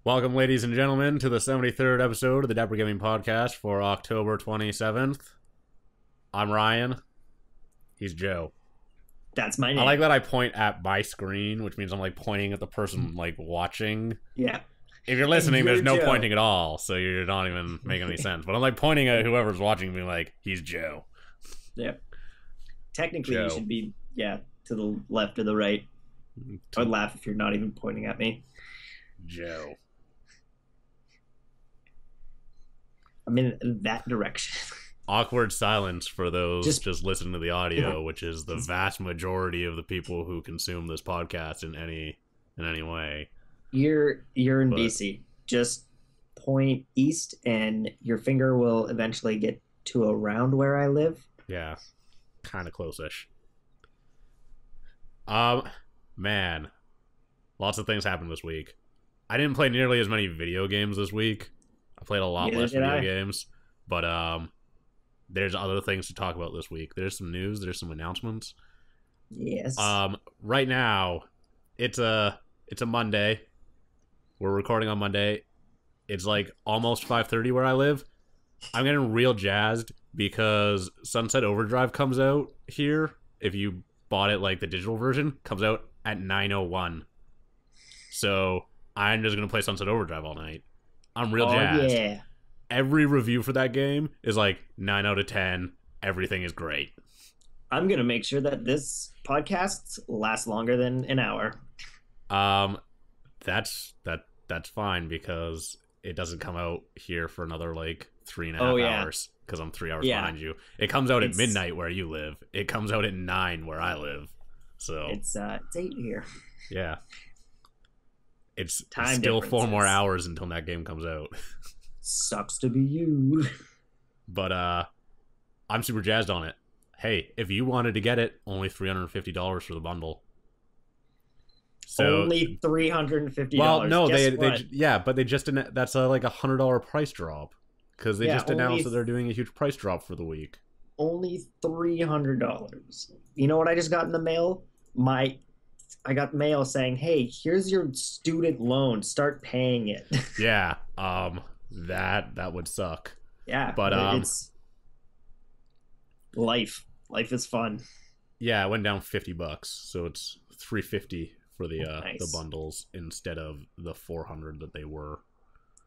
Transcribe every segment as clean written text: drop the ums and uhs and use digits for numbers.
Welcome, ladies and gentlemen, to the 73rd episode of the Dapper Gaming Podcast for October 27th. I'm Ryan. He's Joe. That's my name. I like that I point at my screen, which means I'm like pointing at the person like watching. Yeah. If you're listening, You're there's no Joe. Pointing at all, so you're not even making any sense. But I'm like pointing at whoever's watching, being like, he's Joe. Yeah. Technically, Joe. you should be, to the left or the right. I would laugh if you're not even pointing at me. Joe. I'm in that direction. Awkward silence for those just listening to the audio, Yeah. which is the vast majority of the people who consume this podcast in any way. You're in But- BC. Just point east, and your finger will eventually get to around where I live. Yeah, kind of close-ish. Man, lots of things happened this week. I didn't play nearly as many video games this week. I played a lot Neither less did video I. games, but there's other things to talk about this week. There's some news. There's some announcements. Yes. Right now, it's a Monday. We're recording on Monday. It's like almost 5:30 where I live. I'm getting real jazzed because Sunset Overdrive comes out here. If you bought it like the digital version, comes out at 9:01. So I'm just gonna play Sunset Overdrive all night. I'm real jazzed. Yeah. Every review for that game is like 9 out of 10. Everything is great. I'm going to make sure that this podcast lasts longer than an hour. That's fine because it doesn't come out here for another like 3.5 Oh, yeah. hours because I'm 3 hours Yeah. behind you. It comes out at It's- midnight where you live. It comes out at 9 where I live. So It's 8 here. yeah, it's Time still 4 more differences. hours until that game comes out. Sucks to be you. But I'm super jazzed on it. Hey, if you wanted to get it, only $350 for the bundle. So Only $350. well, no, Guess they what? but they just that's like a $100 price drop because they Yeah, just announced only that they're doing a huge price drop for the week. Only $300. You know what I just got in the mail? I got mail saying, "Hey, here's your student loan. Start paying it." Yeah, that would suck. Yeah, But, it's life. Life is fun. Yeah, it went down $50, so it's $350 for the Nice. the bundles instead of the $400 that they were.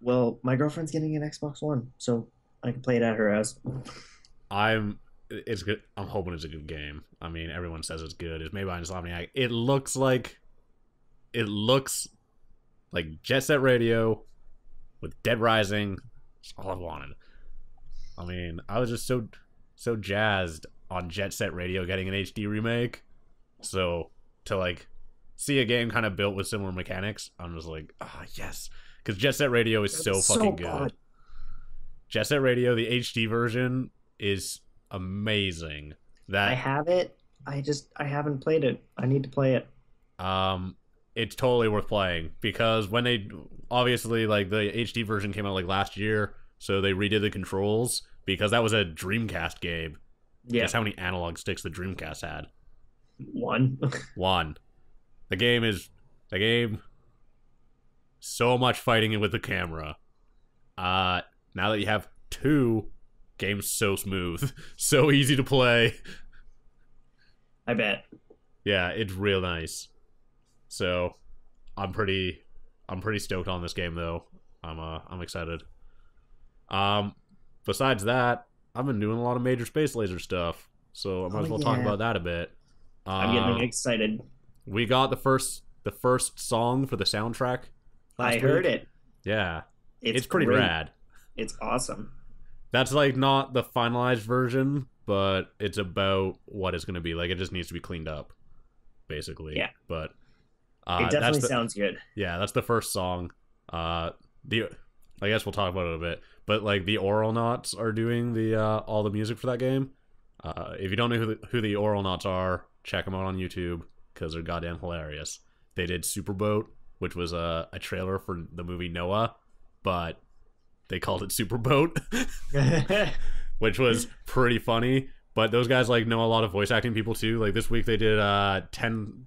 Well, my girlfriend's getting an Xbox One, so I can play it at her house. It's good. I'm hoping it's a good game. I mean, everyone says it's good. It's made by Insomniac. It looks like Jet Set Radio with Dead Rising. That's all I wanted. I mean, I was just so jazzed on Jet Set Radio getting an HD remake. So to like see a game kind of built with similar mechanics, I'm just like, yes, because Jet Set Radio is so fucking good. Jet Set Radio, the HD version is amazing. I have it. I haven't played it. I need to play it. It's totally worth playing because when they obviously like the HD version came out like last year, so they redid the controls because that was a Dreamcast game. Yeah, Guess how many analog sticks the Dreamcast had? one. One. The game. So much fighting it with the camera. Now that you have 2, game's so smooth, so easy to play. I bet. Yeah, it's real nice. So, I'm pretty stoked on this game though. I'm excited. Besides that, I've been doing a lot of Major Space Laser stuff, so I might as well talk yeah. about that a bit. I'm getting excited. We got the first song for the soundtrack. I last heard week. it. Yeah, it's pretty great. rad. It's awesome. That's like not the finalized version, but it's about what it's going to be. Like it just needs to be cleaned up, basically. Yeah. But It definitely sounds good. Yeah, that's the first song. I guess we'll talk about it a bit. But like the Oral Knots are doing the all the music for that game. If you don't know who the Oral Knots are, check them out on YouTube because they're goddamn hilarious. They did Superboat, which was a trailer for the movie Noah, but they called it Superboat, which was pretty funny But those guys like know a lot of voice acting people too. Like this week they did 10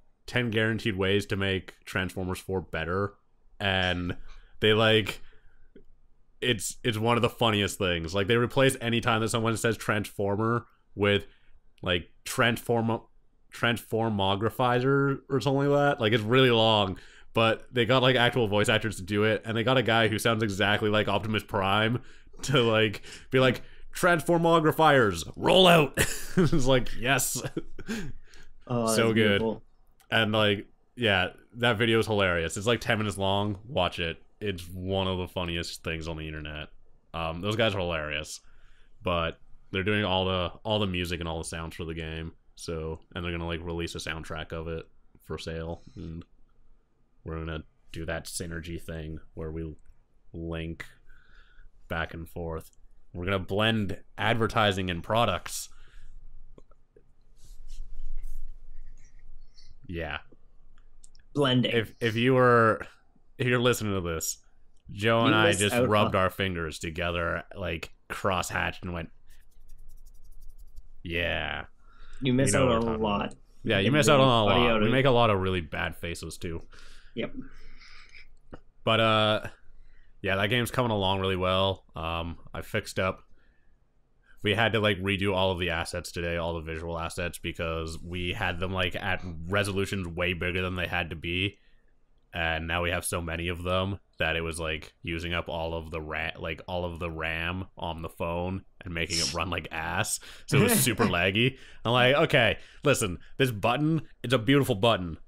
guaranteed ways to make Transformers 4 better, and they like it's one of the funniest things. Like they replace any time that someone says Transformer with like Transformogrifizer or something like that. Like it's really long, but they got like actual voice actors to do it, and they got a guy who sounds exactly like Optimus Prime to like be like Transformogrifiers roll out. It's like yes. So good. Beautiful. And like yeah, that video is hilarious. It's like 10 minutes long. Watch it. It's one of the funniest things on the internet. Those guys are hilarious, but they're doing all the music and all the sounds for the game. So, and they're gonna like release a soundtrack of it for sale, and we're gonna do that synergy thing where we link back and forth. We're gonna blend advertising and products. Yeah, blending. If you're listening to this, Joe and I just rubbed our fingers together, like cross-hatched, and went, yeah. You miss out on a lot. Yeah, you miss out on a lot. We make a lot of really bad faces too. Yep. But yeah, that game's coming along really well. I fixed up. We had to like redo all of the assets today, all the visual assets, because we had them like at resolutions way bigger than they had to be, and now we have so many of them that it was like using up all of the RAM on the phone and making it run like ass. So it was super laggy. I'm like, okay, listen, this button, it's a beautiful button,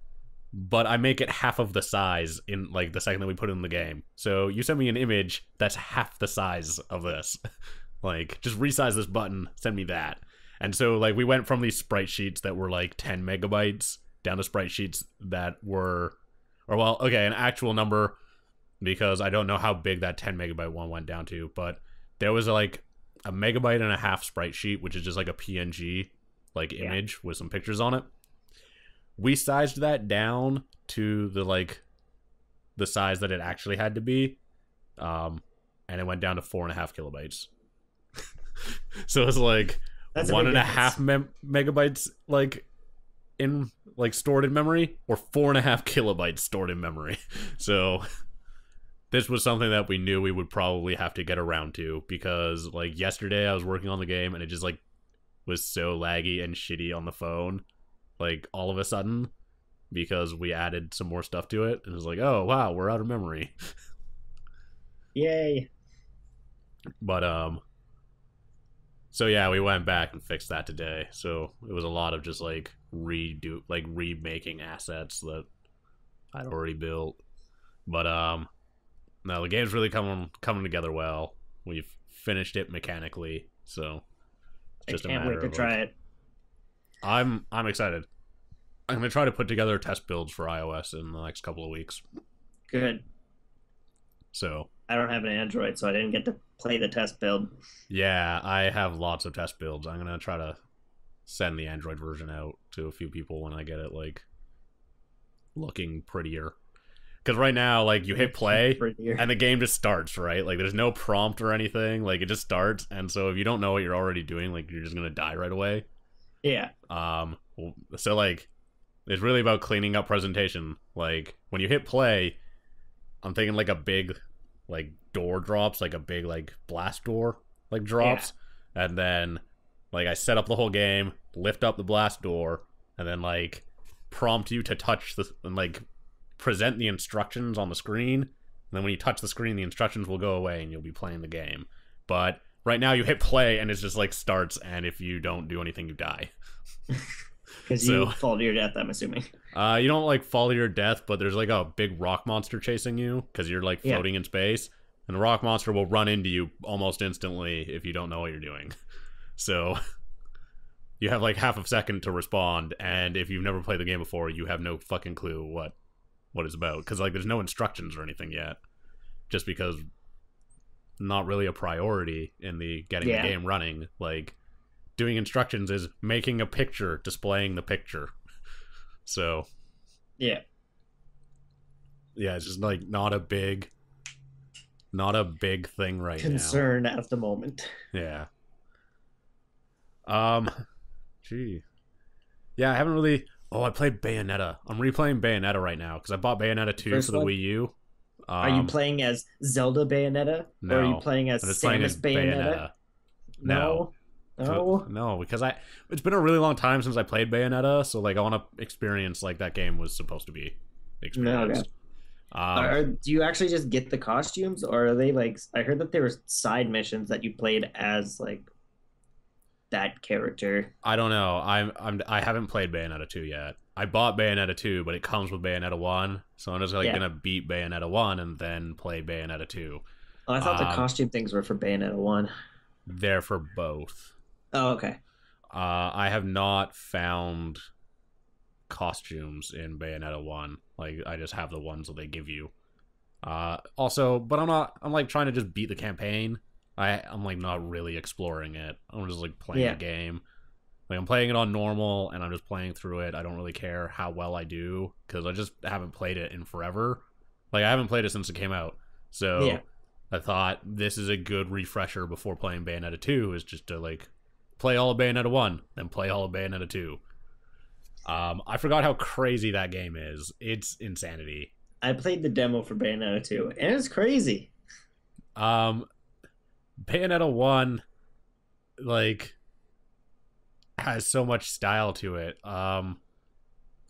but I make it half of the size in like the second that we put it in the game. So you send me an image that's half the size of this. Like, just resize this button, send me that. And so like we went from these sprite sheets that were like 10 megabytes down to sprite sheets that were, or well, okay, an actual number, because I don't know how big that 10 megabyte one went down to, but there was like a megabyte and a half sprite sheet, which is just like a PNG like image with some pictures on it. We sized that down to the size that it actually had to be, and it went down to 4.5 kilobytes. So it's like 1.5 megabytes like in like stored in memory, or 4.5 kilobytes stored in memory. So this was something that we knew we would probably have to get around to, because like yesterday I was working on the game and it just like was so laggy and shitty on the phone, like all of a sudden, because we added some more stuff to it, and it was like, oh wow, we're out of memory. Yay. But so yeah, we went back and fixed that today. So it was a lot of just like remaking assets that I'd already built. But no, the game's really coming together well. We've finished it mechanically, so it's just a matter of, I can't wait to try it. I'm excited. I'm gonna try to put together test builds for iOS in the next couple of weeks. Good. So I don't have an Android, so I didn't get to play the test build. Yeah, I have lots of test builds. I'm gonna try to send the Android version out to a few people when I get it like looking prettier. Because right now, like, you hit play and the game just starts, right? Like, there's no prompt or anything. Like, it just starts, and so if you don't know what you're already doing, like, you're just gonna die right away. Yeah. So like, it's really about cleaning up presentation. Like, when you hit play, I'm thinking like a big like door drops, like a big like blast door like drops, and then like I set up the whole game, lift up the blast door, and then like prompt you to touch the and like present the instructions on the screen, and then when you touch the screen, the instructions will go away and you'll be playing the game. But right now you hit play and it's just like starts, and if you don't do anything, you die. Because you fall to your death, I'm assuming. You don't like fall to your death, but there's like a big rock monster chasing you because you're like floating in space, and the rock monster will run into you almost instantly if you don't know what you're doing. So you have like half a second to respond, and if you've never played the game before, you have no fucking clue what it's about, because like there's no instructions or anything yet, just because not really a priority in the getting the game running. Like, doing instructions is making a picture, displaying the picture. So yeah, it's just like not a big thing right now. Concern at the moment. Yeah. Um, gee, yeah, I haven't really. Oh, I played Bayonetta. I'm replaying Bayonetta right now because I bought Bayonetta 2 for First the one. Wii U. Are you Um, playing as Zelda Bayonetta, or are you no, playing as I'm just playing as Samus Bayonetta? Bayonetta. No, No, no. no, because it's been a really long time since I played Bayonetta, so like I want to experience like that game was supposed to be No, okay. experienced. Um, Do you actually just get the costumes, or are they like? I heard that there were side missions that you played as like that character. I don't know. I haven't played Bayonetta 2 yet. I bought Bayonetta 2, but it comes with Bayonetta 1, so I'm just like Yeah. gonna beat Bayonetta 1 and then play Bayonetta 2. Oh, I thought the Um, costume things were for Bayonetta 1. there for both. Oh, okay. I have not found costumes in Bayonetta 1. Like I just have the ones that they give you. Also, but I'm like trying to just beat the campaign. I'm like not really exploring it. I'm just like playing the game. Like I'm playing it on normal and I'm just playing through it. I don't really care how well I do because I just haven't played it in forever. Like I haven't played it since it came out. So Yeah. I thought this is a good refresher before playing Bayonetta 2 is just to like play all of Bayonetta 1, then play all of Bayonetta 2. I forgot how crazy that game is. It's insanity. I played the demo for Bayonetta 2, and it's crazy. Um, Bayonetta 1, like, has so much style to it.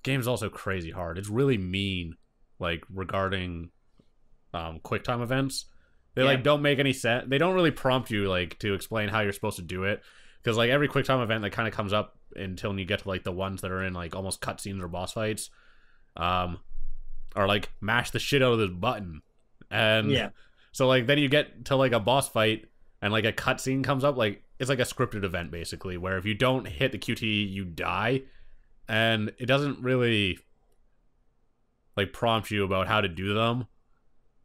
Game's also crazy hard. It's really mean, like, regarding quick time events. They, like, don't make any sense. They don't really prompt you, like, to explain how you're supposed to do it. Because, like, every quick time event that kind of comes up until you get to, like, the ones that are in, like, almost cutscenes or boss fights, are, like, mash the shit out of this button. And so, like, then you get to, like, a boss fight and, like, a cutscene comes up. Like, it's like a scripted event, basically, where if you don't hit the QTE, you die. And it doesn't really, like, prompt you about how to do them.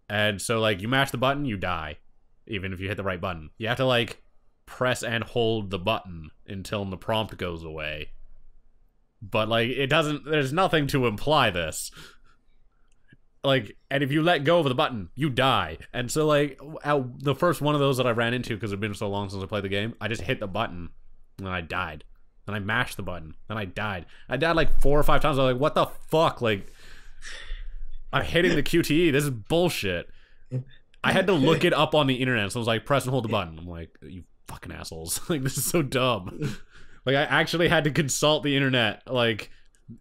And so, like, you mash the button, you die. Even if you hit the right button. You have to, like, press and hold the button until the prompt goes away. But, like, it doesn't... There's nothing to imply this. Like, and if you let go of the button, you die. And so, like, the first one of those that I ran into, because it's been so long since I played the game, I just hit the button, and I died. Then I mashed the button, and I died. I died, like, 4 or 5 times. I was like, what the fuck? Like... I'm hitting the QTE. This is bullshit. I had to look it up on the internet. So I was like, press and hold the button. I'm like, you fucking assholes. Like, this is so dumb. Like, I actually had to consult the internet. Like,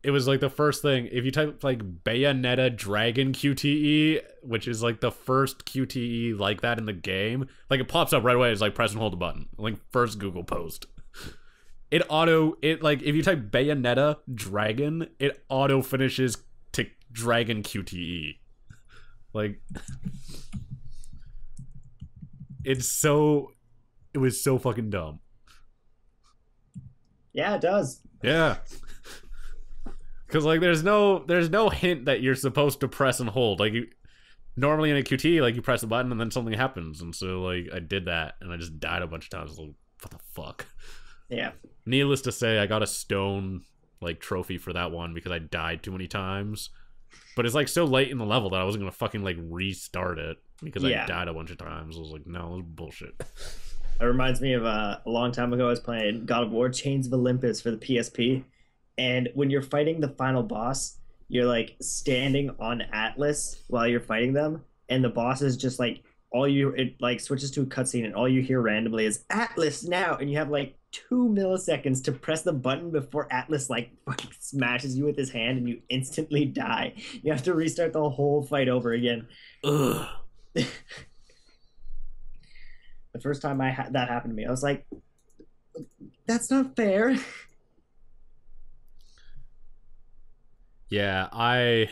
it was like the first thing. If you type like Bayonetta Dragon QTE, which is like the first QTE like that in the game, like it pops up right away. It's like, press and hold the button. Like, first Google post. It like, if you type Bayonetta Dragon, it auto finishes to Dragon QTE. Like, it was so fucking dumb. Yeah, it does. Yeah. Because, like, there's no hint that you're supposed to press and hold. Like, normally in a QTE, like, you press the button and then something happens. And so, like, I did that and I just died a bunch of times. Like, what the fuck? Yeah. Needless to say, I got a stone, like, trophy for that one because I died too many times. But it's, like, so late in the level that I wasn't going to fucking, like, restart it because I died a bunch of times. I was like, no, this is bullshit. It reminds me of a long time ago I was playing God of War Chains of Olympus for the PSP. And when you're fighting the final boss, you're, like, standing on Atlas while you're fighting them. And the boss is just, like, it, like, switches to a cutscene and all you hear randomly is, Atlas now! And you have, like, 2 milliseconds to press the button before Atlas, like, fucking smashes you with his hand and you instantly die. You have to restart the whole fight over again. Ugh. The first time that happened to me, I was like, that's not fair. Yeah, I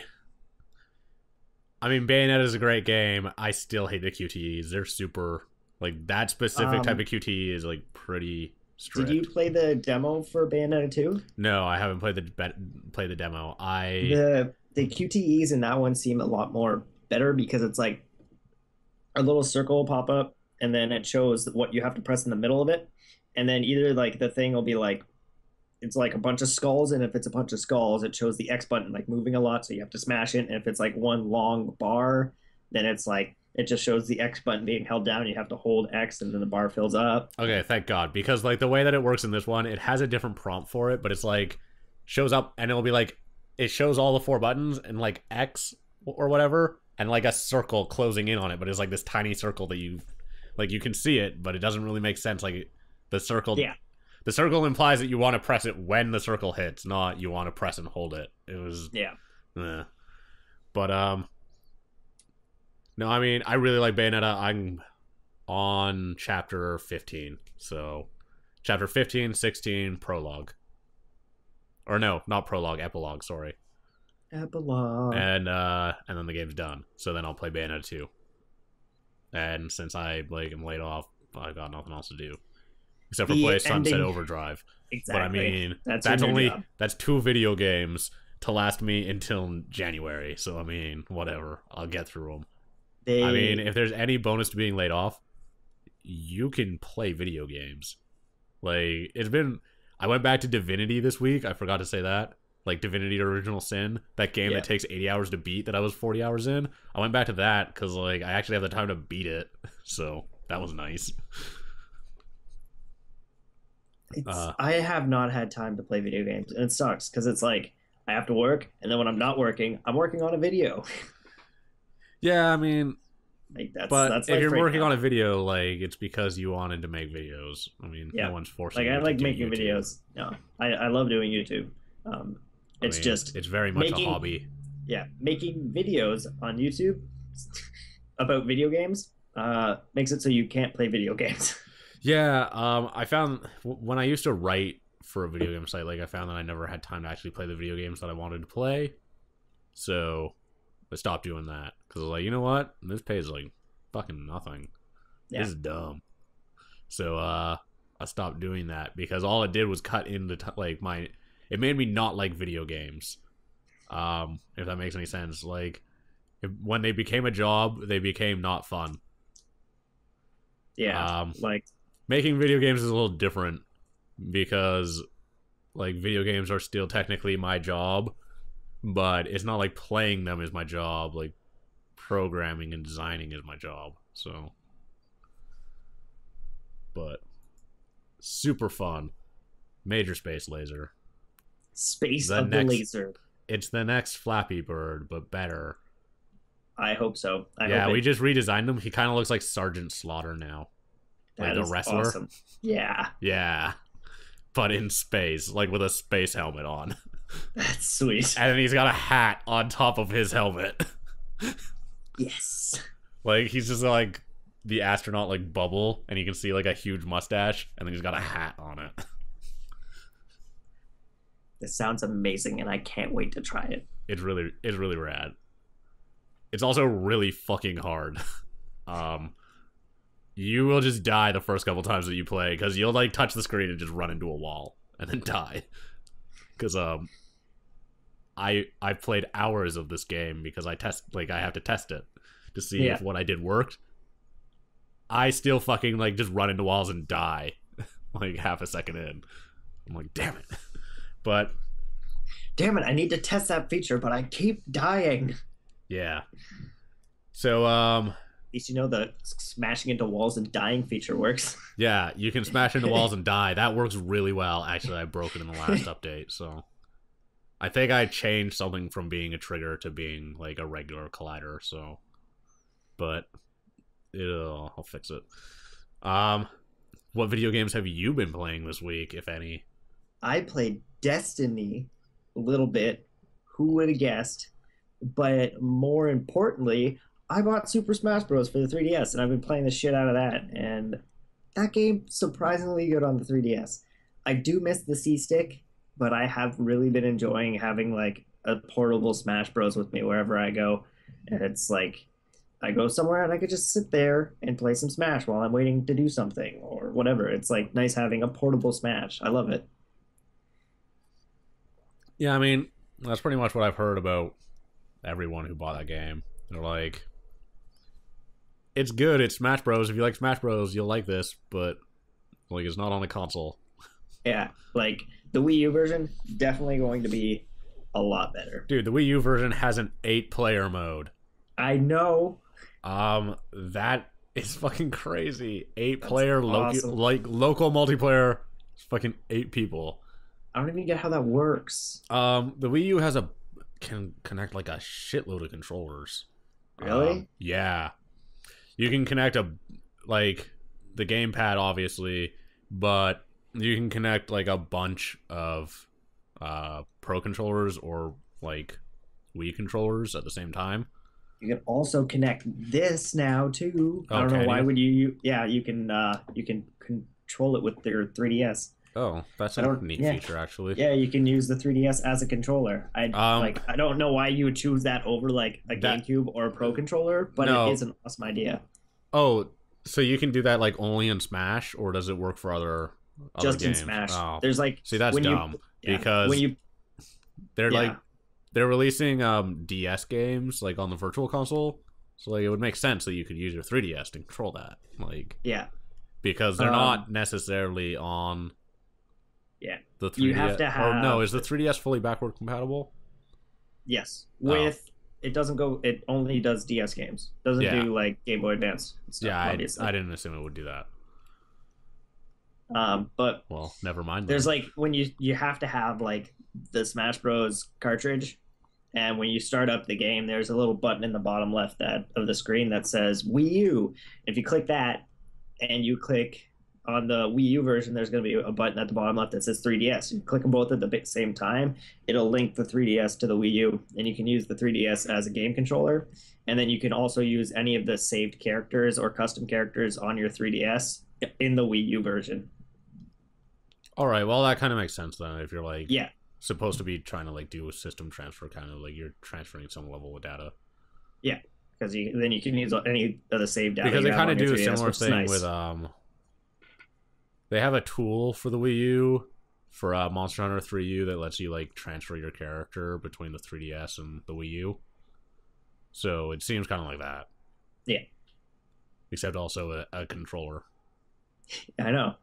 mean, Bayonetta is a great game. I still hate the QTEs. They're super, like, that specific type of QTE is, like, pretty strict. Did you play the demo for Bayonetta 2? No, I haven't played the demo. The QTEs in that one seem a lot more better because it's like a little circle will pop up and then it shows what you have to press in the middle of it. And then either, like, the thing will be like, it's like a bunch of skulls, and if it's a bunch of skulls, it shows the X button, like, moving a lot, so you have to smash it. And if it's like one long bar, then it's It just shows the X button being held down. You have to hold X, and then the bar fills up. Okay, thank God, because like the way that it works in this one, it has a different prompt for it, but it's like shows up and it'll be like it shows all the 4 buttons and like X or whatever, and like a circle closing in on it, but it's like this tiny circle that you like you can see it, but it doesn't really make sense. Like the circle, Yeah. the circle implies that you want to press it when the circle hits, not you want to press and hold it. It was but no, I mean I really like Bayonetta. I'm on chapter 15, so chapter 15, 16, prologue, or no, not prologue, epilogue. Sorry. Epilogue. And then the game's done. So then I'll play Bayonetta 2. And since I like am laid off, I've got nothing else to do except for play Sunset Overdrive. Exactly. But I mean, that's 2 video games to last me until January. So I mean, whatever, I'll get through them. I mean, if there's any bonus to being laid off, you can play video games. Like I went back to Divinity this week. I forgot to say that. Like Divinity Original Sin, that game that takes 80 hours to beat that I was 40 hours in. I went back to that because like I actually have the time to beat it, so that was nice. I have not had time to play video games, and it sucks because it's like I have to work, and then when I'm not working, I'm working on a video. Yeah, I mean, like that's if you're working on a video, like it's because you wanted to make videos. I mean, no one's forcing you. Like I like making YouTube. Videos. No, I love doing YouTube. It's very much a hobby. Yeah, making videos on YouTube about video games makes it so you can't play video games. Yeah, I found when I used to write for a video game site, like I found that I never had time to actually play the video games that I wanted to play. So I stopped doing that because I was like, you know what? This pays like fucking nothing. Yeah. This is dumb. So I stopped doing that because all it did was cut into like my. It made me not like video games. If that makes any sense. Like when they became a job, they became not fun. Yeah. Like making video games is a little different because like video games are still technically my job, but it's not like playing them is my job. Like programming and designing is my job. So, but super fun. Major Space Laser. Space of the Laser. It's the next Flappy Bird, but better. I hope so. We just redesigned him. He kind of looks like Sergeant Slaughter now. Like the wrestler. Awesome. Yeah. Yeah. But in space, like with a space helmet on. That's sweet. And then he's got a hat on top of his helmet. Yes. Like he's just like the astronaut like bubble, and you can see like a huge mustache, and then he's got a hat on it. This sounds amazing, and I can't wait to try it. It's really rad. It's also really fucking hard. You will just die the first couple times that you play because you'll like touch the screen and just run into a wall and then die. Because I played hours of this game because I have to test it to see if what I did worked. I still fucking like just run into walls and die like half a second in. I'm like, damn it. But damn it, I need to test that feature, but I keep dying. Yeah. So at least you know the smashing into walls and dying feature works. Yeah, you can smash into walls and die. That works really well. Actually, I broke it in the last update, so I think I changed something from being a trigger to being like a regular collider, so but I'll fix it. What video games have you been playing this week, if any? I played Destiny a little bit. Who would have guessed? But more importantly, I bought Super Smash Bros. For the 3DS, and I've been playing the shit out of that. And that game's surprisingly good on the 3DS. I do miss the C-Stick, but I have really been enjoying having like a portable Smash Bros. With me wherever I go. And it's like, I go somewhere and I could just sit there and play some Smash while I'm waiting to do something or whatever. It's like nice having a portable Smash. I love it. Yeah, I mean, that's pretty much what I've heard about everyone who bought that game. They're like, it's good, it's Smash Bros. If you like Smash Bros, you'll like this, but like it's not on the console. Yeah, like the Wii U version, definitely going to be a lot better. Dude, the Wii U version has an 8-player mode. I know. That is fucking crazy. 8 That's player awesome. local multiplayer. It's fucking 8 people. I don't even get how that works. The Wii U can connect like a shitload of controllers. Really? Yeah. You can connect like the gamepad obviously, but you can connect like a bunch of pro controllers or like Wii controllers at the same time. You can also connect this now too. I don't know why would you? Yeah, you can control it with your 3DS. Oh, that's a neat feature actually. Yeah, you can use the 3DS as a controller. I don't know why you would choose that over like a GameCube or a Pro controller, but it is an awesome idea. Oh, so you can do that like only in Smash, or does it work for other just games? In Smash? Oh. There's like see that's dumb because when they're releasing DS games like on the Virtual Console, so like it would make sense that you could use your 3DS to control that, like because they're not necessarily on. Yeah, the 3DS. You have to have. Or no, is the 3DS fully backward compatible? Yes, it doesn't go. It only does DS games. Doesn't do like Game Boy Advance. Stuff, obviously. I didn't assume it would do that. But well, never mind. There's like when you have to have like the Smash Bros cartridge, and when you start up the game, there's a little button in the bottom left of the screen that says Wii U. If you click that, and you click on the Wii U version, there's going to be a button at the bottom left that says 3DS. You click them both at the same time, it'll link the 3DS to the Wii U, and you can use the 3DS as a game controller. And then you can also use any of the saved characters or custom characters on your 3DS in the Wii U version. All right, well, that kind of makes sense then. If you're like supposed to be trying to like do a system transfer, kind of like you're transferring some level of data. Yeah, because then you can use any of the saved data. Because they kind of do a similar thing with they have a tool for the Wii U for Monster Hunter 3U that lets you like transfer your character between the 3DS and the Wii U. So it seems kind of like that. Yeah. Except also a controller. I know.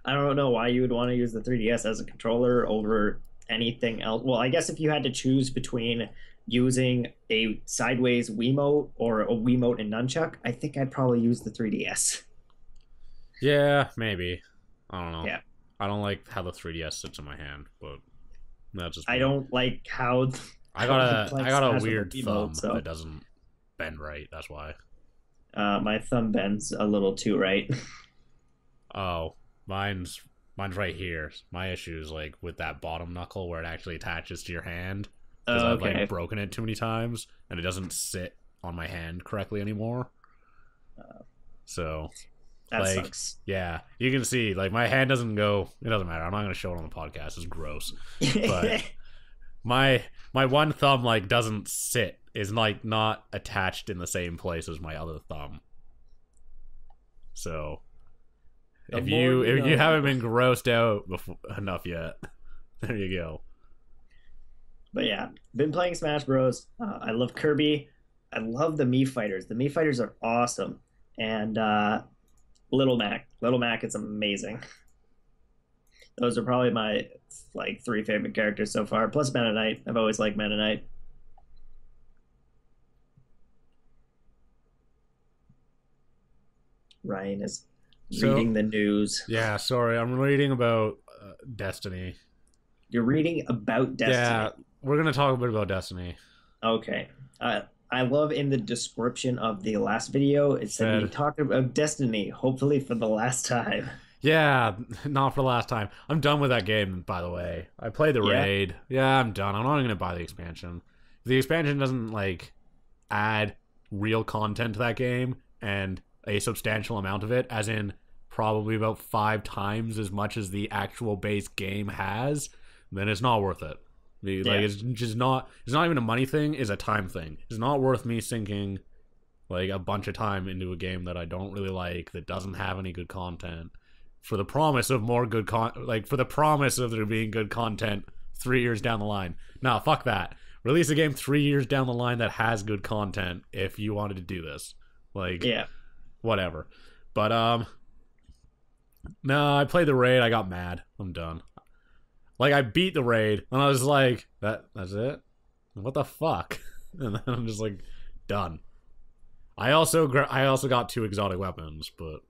I don't know why you would want to use the 3DS as a controller over anything else. Well, I guess if you had to choose between using a sideways Wiimote or a Wiimote and nunchuck, I think I'd probably use the 3DS. Yeah, maybe. I don't know. Yeah. I don't like how the 3DS sits in my hand, but that's just I don't like how I got a weird thumb that doesn't bend right, that's why. My thumb bends a little too right. Oh, mine's right here. My issue is like with that bottom knuckle where it actually attaches to your hand. Because I've like broken it too many times and it doesn't sit on my hand correctly anymore. So that sucks. Yeah, you can see like my hand doesn't go. It doesn't matter. I'm not gonna show it on the podcast. It's gross. But my one thumb like doesn't sit. Is like not attached in the same place as my other thumb. So if you haven't been grossed out enough yet, there you go. But yeah, been playing Smash Bros. I love Kirby. I love the Mii Fighters. The Mii Fighters are awesome. And Little Mac is amazing. Those are probably my like 3 favorite characters so far. Plus Meta Knight. I've always liked Meta Knight. Ryan is reading the news. Yeah, sorry. I'm reading about Destiny. You're reading about Destiny? Yeah, we're going to talk a bit about Destiny. Okay. I love in the description of the last video, it said we talked about Destiny, hopefully for the last time. Yeah, not for the last time. I'm done with that game, by the way. I played the raid. Yeah, I'm done. I'm not even going to buy the expansion. If the expansion doesn't, like, add real content to that game, and a substantial amount of it, as in probably about 5 times as much as the actual base game has, then it's not worth it. Like it's just not. It's not even a money thing. It's a time thing. It's not worth me sinking like a bunch of time into a game that I don't really like, that doesn't have any good content, for the promise of more good for the promise of there being good content 3 years down the line. Nah, fuck that. Release a game 3 years down the line that has good content if you wanted to do this. Like, whatever. But no, I played the raid. I got mad. I'm done. Like, I beat the raid, and I was like, that's it? What the fuck? And then I'm just like, done. I also got 2 exotic weapons, but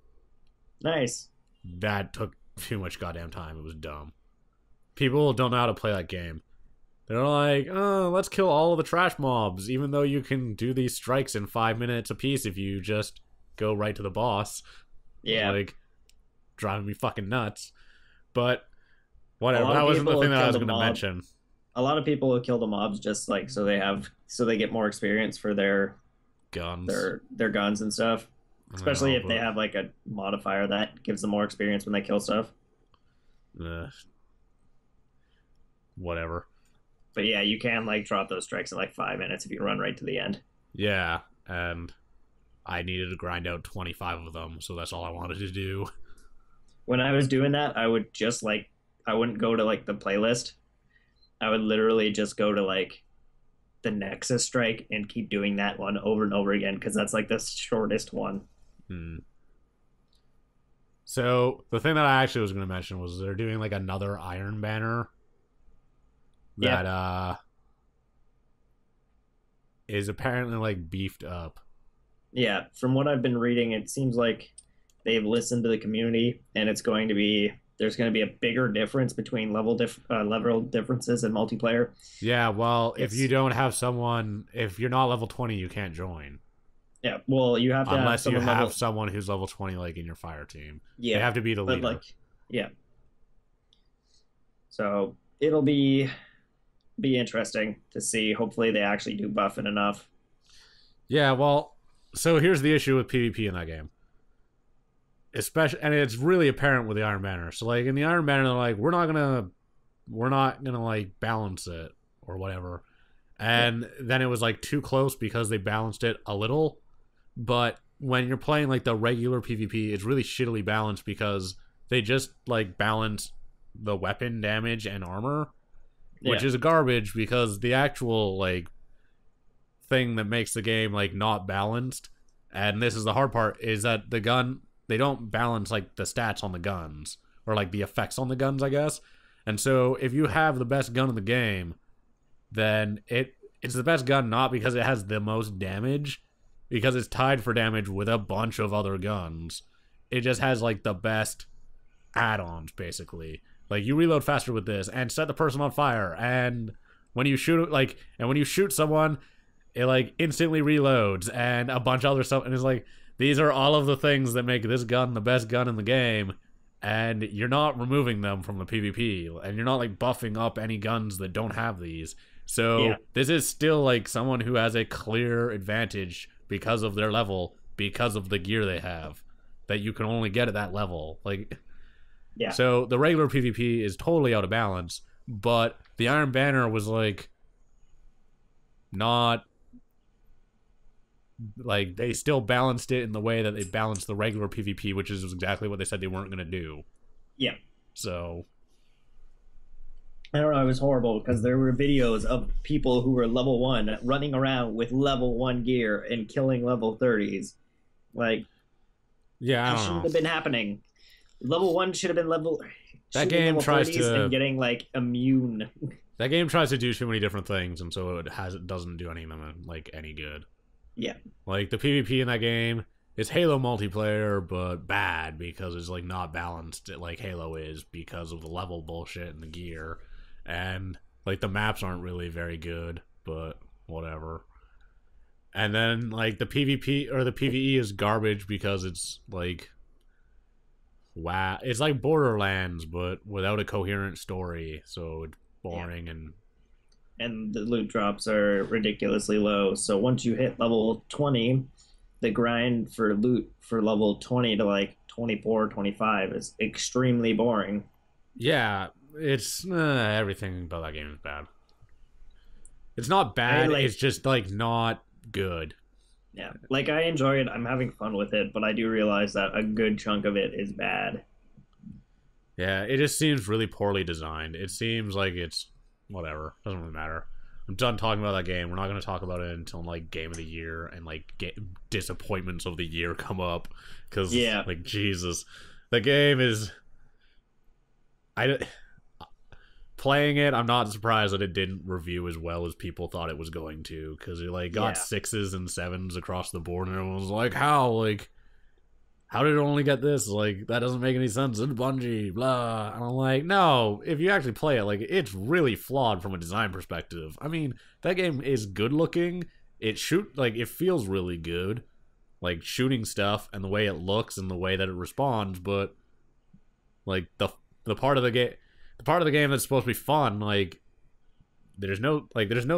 Nice. that took too much goddamn time. It was dumb. People don't know how to play that game. They're like, oh, let's kill all of the trash mobs, even though you can do these strikes in 5 minutes apiece if you just go right to the boss. Yeah. Like, driving me fucking nuts. But whatever. That wasn't the thing that I was going to mention. A lot of people will kill the mobs just like so they get more experience for their guns, their guns and stuff. Especially if they have like a modifier that gives them more experience when they kill stuff. Whatever. But yeah, you can like drop those strikes in like 5 minutes if you run right to the end. Yeah, and I needed to grind out 25 of them, so that's all I wanted to do. When I was doing that, I would just like I wouldn't go to like the playlist. I would literally just go to like the Nexus strike and keep doing that one over and over again because that's like the shortest one. So the thing that I actually was going to mention was they're doing like another Iron Banner that is apparently like beefed up. Yeah, from what I've been reading, it seems like they've listened to the community, and there's going to be a bigger difference between level differences in multiplayer. Yeah, well, if you don't have someone, if you're not level 20, you can't join. Yeah, well, you have to unless you have someone who's level 20, like in your fire team. Yeah, they have to be the leader. So it'll be interesting to see. Hopefully, they actually do buff it enough. Yeah, well, so here's the issue with PvP in that game. Especially, and it's really apparent with the Iron Banner. So like in the Iron Banner, they're like, we're not gonna like balance it or whatever. And then it was like too close because they balanced it a little. But when you're playing like the regular PvP, it's really shittily balanced because they just like balance the weapon damage and armor, which is garbage because the actual like thing that makes the game like not balanced, and this is the hard part, is that the gun, they don't balance like the stats on the guns or like the effects on the guns, I guess. And so if you have the best gun in the game, then it's the best gun not because it has the most damage, because it's tied for damage with a bunch of other guns. It just has like the best add-ons basically. Like you reload faster with this and set the person on fire, and when you shoot someone, it like instantly reloads and a bunch of other stuff, and it's like these are all of the things that make this gun the best gun in the game, and you're not removing them from the PvP, and you're not like buffing up any guns that don't have these. So this is still like someone who has a clear advantage because of their level, because of the gear they have that you can only get at that level. Like, so the regular PvP is totally out of balance, but the Iron Banner was like not like, they still balanced it in the way that they balanced the regular PvP, which is exactly what they said they weren't going to do. Yeah. So I don't know, it was horrible because there were videos of people who were level 1 running around with level 1 gear and killing level 30s. Like, that shouldn't have been happening. Level 1 should have been level. That game tries to and getting like immune. That game tries to do too many different things, and so it doesn't do any of them like any good. Yeah. Like the PvP in that game is Halo multiplayer, but bad because it's like not balanced like Halo is because of the level bullshit and the gear. And like the maps aren't really very good, but whatever. And then like the PvP or the PvE is garbage because it's like it's like Borderlands but without a coherent story, so it's boring. And the loot drops are ridiculously low. So once you hit level 20, the grind for loot for level 20 to like 24, 25 is extremely boring. Yeah, it's everything about that game is bad. It's not bad, it's just like not good. Yeah, like I enjoy it, I'm having fun with it, but I do realize that a good chunk of it is bad. Yeah, it just seems really poorly designed. It seems like it's whatever, doesn't really matter. I'm done talking about that game. We're not going to talk about it until like Game of the Year and like disappointments of the year come up, because like Jesus, the game is playing it, I'm not surprised that it didn't review as well as people thought it was going to, because it like got 6s and 7s across the board, and everyone was like, how did it only get this? Like, that doesn't make any sense. It's Bungie, blah. And I'm like, no, if you actually play it, like, it's really flawed from a design perspective. I mean, that game is good looking. It feels really good, like shooting stuff and the way it looks and the way that it responds, but like the part of the game that's supposed to be fun, like there's no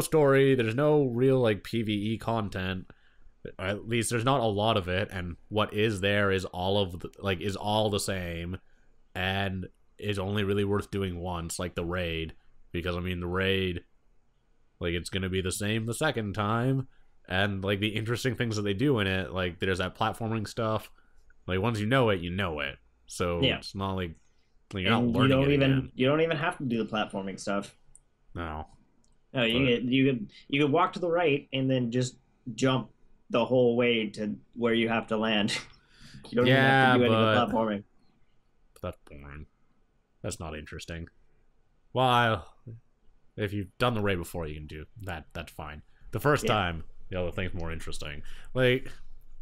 story, there's no real like PvE content. At least there's not a lot of it, and what is there is all the same, and is only really worth doing once, like the raid, because I mean the raid, like it's gonna be the same the second time, and like the interesting things that they do in it, like there's that platforming stuff, like once you know it, so it's not like you're not learning again. You don't even have to do the platforming stuff. No, you could walk to the right and then just jump the whole way to where you have to land. You don't even have to do any of the platforming. That's boring. That's not interesting. Well, if you've done the raid before, you can do that. That's fine. The first time, the other thing's more interesting. Like,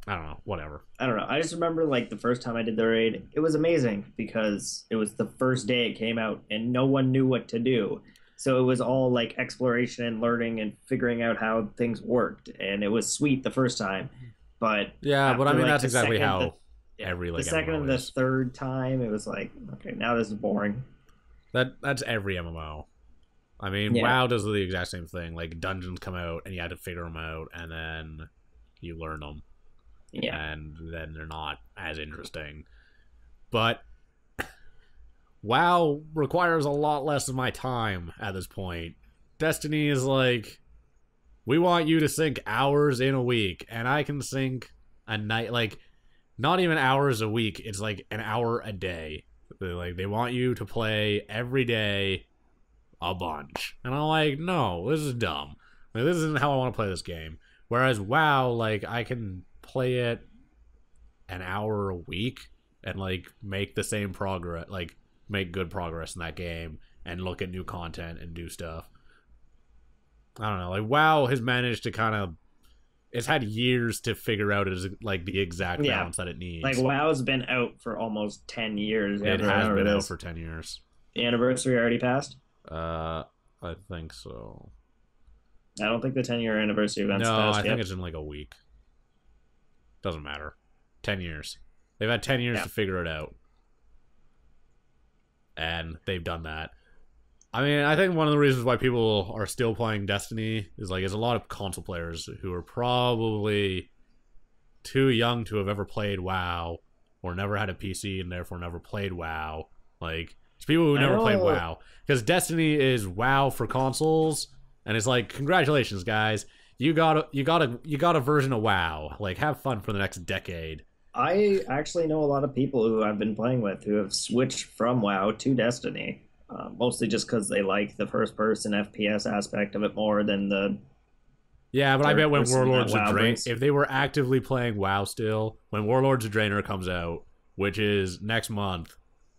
I don't know. Whatever. I don't know. I just remember, like, the first time I did the raid, it was amazing because it was the first day it came out and no one knew what to do. So it was all like exploration and learning and figuring out how things worked, and it was sweet the first time. But but I mean that's exactly how every the second and the third time it was like, okay, now this is boring. That's every MMO. I mean, WoW does the exact same thing. Like dungeons come out and you have to figure them out, and then you learn them. Yeah, and then they're not as interesting. But WoW requires a lot less of my time at this point. Destiny is like, we want you to sink hours in a week, and I can sink a night, like, not even hours a week, it's like an hour a day. Like, they want you to play every day a bunch. And I'm like, no, this is dumb. Like, this isn't how I want to play this game. Whereas WoW, like, I can play it an hour a week and, like, make the same progress, like, make good progress in that game and look at new content and do stuff. I don't know, like WoW has managed to kind of, it's had years to figure out like the exact balance that it needs. Like WoW's been out for almost 10 years. It has been out for 10 years. The anniversary already passed? I think so. I don't think the 10-year anniversary event's passed I think it's in like a week. Doesn't matter. 10 years. They've had 10 years to figure it out. And they've done that. I mean, I think one of the reasons why people are still playing Destiny is like, there's a lot of console players who are probably too young to have ever played WoW, or never had a PC and therefore never played WoW. Like, it's people who never played WoW, because Destiny is WoW for consoles, and it's like, congratulations, guys, you got a version of WoW. Like, have fun for the next decade. I actually know a lot of people who I've been playing with who have switched from WoW to Destiny, mostly just because they like the first-person FPS aspect of it more than the... Yeah, but I bet when Warlords of Draenor, if they were actively playing WoW still, when Warlords of Draenor comes out, which is next month,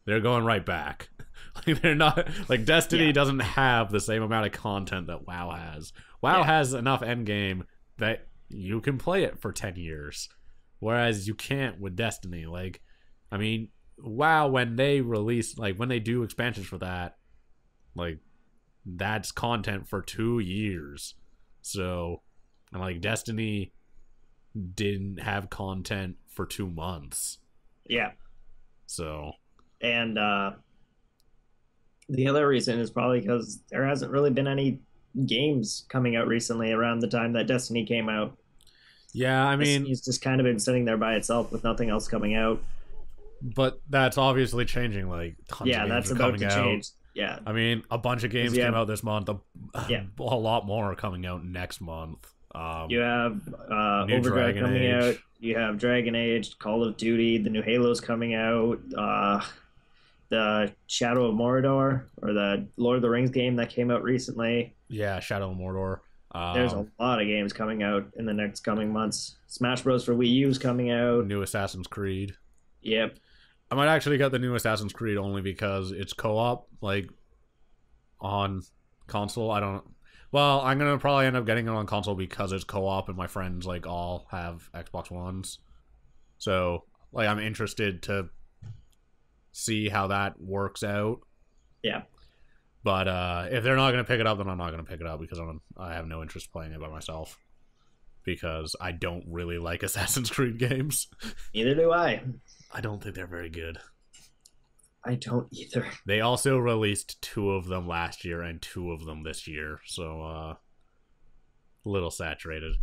they're going right back. Like, they're not, like, Destiny doesn't have the same amount of content that WoW has. WoW has enough endgame that you can play it for 10 years. Whereas you can't with Destiny. Like, I mean, WoW, when they release, like, when they do expansions for that, like, that's content for 2 years. So, and like, Destiny didn't have content for 2 months. Yeah. So. And the other reason is probably because there hasn't really been any games coming out recently around the time that Destiny came out. Yeah, I mean, it's just kind of been sitting there by itself with nothing else coming out. But that's obviously changing. Like, tons of games that's are about coming to out. change. Yeah, I mean, a bunch of games came out this month. A lot more are coming out next month. You have Overdrive coming out. You have Dragon Age, Call of Duty. The new Halo's coming out. The Shadow of Mordor, or the Lord of the Rings game that came out recently. Yeah, Shadow of Mordor. There's a lot of games coming out in the next coming months. Smash Bros. For Wii U's coming out. New Assassin's Creed. Yep. I might actually get the new Assassin's Creed only because it's co-op. Like, on console. I don't. Well, I'm gonna probably end up getting it on console because it's co-op and my friends like all have Xbox Ones. So like I'm interested to see how that works out. Yeah. But if they're not gonna pick it up, then I'm not gonna pick it up because I have no interest playing it by myself. Because I don't really like Assassin's Creed games. Neither do I. I don't think they're very good. I don't either. They also released 2 of them last year and 2 of them this year, so a little saturated.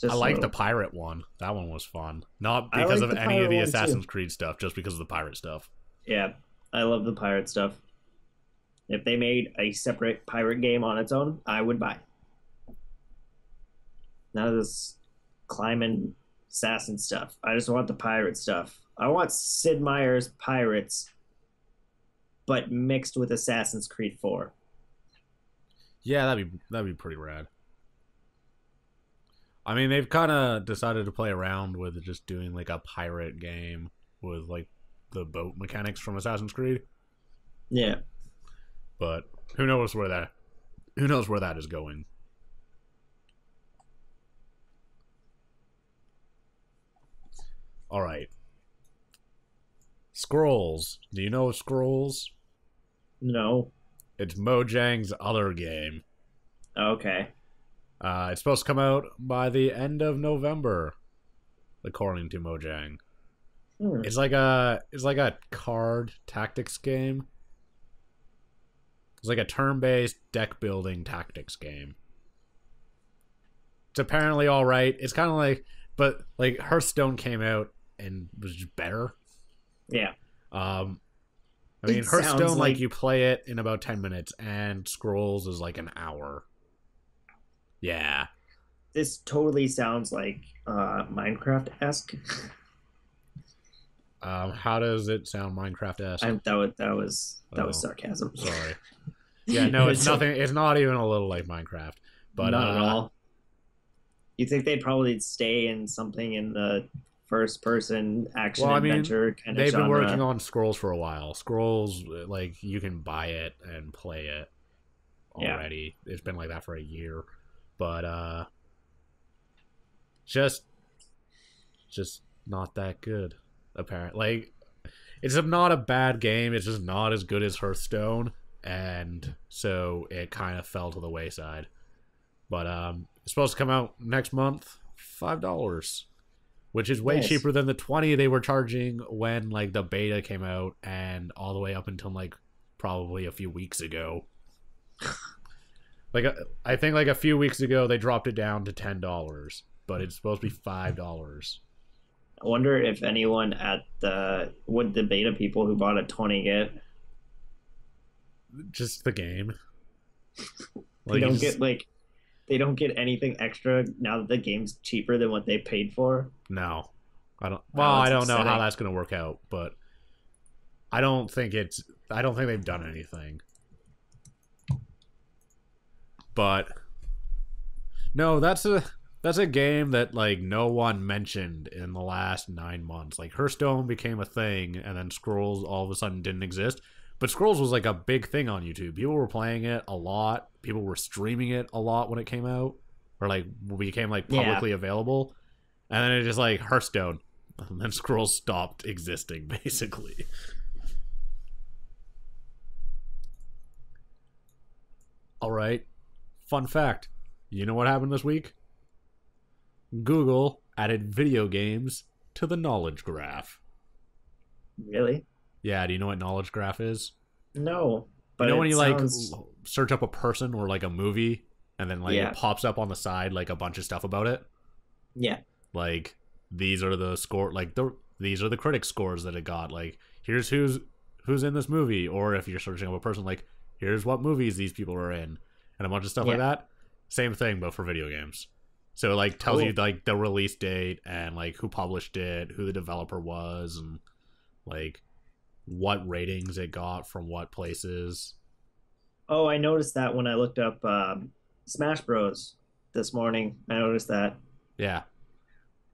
I like the pirate one. That one was fun. Not because of any of the Assassin's Creed stuff, just because of the pirate stuff. Yeah, I love the pirate stuff. If they made a separate pirate game on its own, I would buy. None of this climbing assassin stuff. I just want the pirate stuff. I want Sid Meier's Pirates, but mixed with Assassin's Creed 4. Yeah, that'd be pretty rad. I mean, they've kind of decided to play around with just doing like a pirate game with like the boat mechanics from Assassin's Creed. Yeah, but who knows where that is going. All right. Scrolls. Do you know Scrolls? No. It's Mojang's other game. Okay. It's supposed to come out by the end of November, according to Mojang. It's like a card tactics game. It's like a turn-based deck building tactics game. It's apparently all right. It's kind of like, but like Hearthstone came out and was just better. Yeah. I mean, Hearthstone, like you play it in about 10 minutes, and Scrolls is like an hour. Yeah. This totally sounds like Minecraft-esque. How does it sound Minecraft-esque? That was sarcasm. Sorry. Yeah, no, it's nothing. It's not even a little like Minecraft, but not at all. You think they'd probably stay in something in the first-person action adventure kind of genre? They've been working on Scrolls for a while. Scrolls, like you can buy it and play it already. Yeah. It's been like that for a year, but just not that good. Apparently, like it's not a bad game. It's just not as good as Hearthstone, and so it kind of fell to the wayside. But it's supposed to come out next month, $5, which is way cheaper than the $20 they were charging when like the beta came out, and all the way up until like probably a few weeks ago. Like I think like a few weeks ago they dropped it down to $10, but it's supposed to be $5. I wonder if anyone at would the beta people who bought a 20 get? Just the game. Like, they don't get anything extra now that the game's cheaper than what they paid for. No, I don't. Well, I don't know how that's going to work out, but I don't think they've done anything. But no, that's a game that like no one mentioned in the last 9 months. Like Hearthstone became a thing, and then Scrolls all of a sudden didn't exist. But Scrolls was like a big thing on YouTube. People were playing it a lot. People were streaming it a lot when it came out, or like became like publicly available. And then it just like Hearthstone, and then Scrolls stopped existing basically. All right, fun fact. You know what happened this week? Google added video games to the knowledge graph. Really? Yeah, do you know what knowledge graph is? No. But you know when you like search up a person or like a movie and then like it pops up on the side like a bunch of stuff about it? Yeah. Like these are the score these are the critic scores that it got. Like here's who's in this movie, or if you're searching up a person, like here's what movies these people are in and a bunch of stuff like that. Same thing but for video games. So it like tells you like the release date and like who published it, who the developer was, and like what ratings it got from what places. Oh, I noticed that when I looked up Smash Bros this morning. I noticed that. Yeah.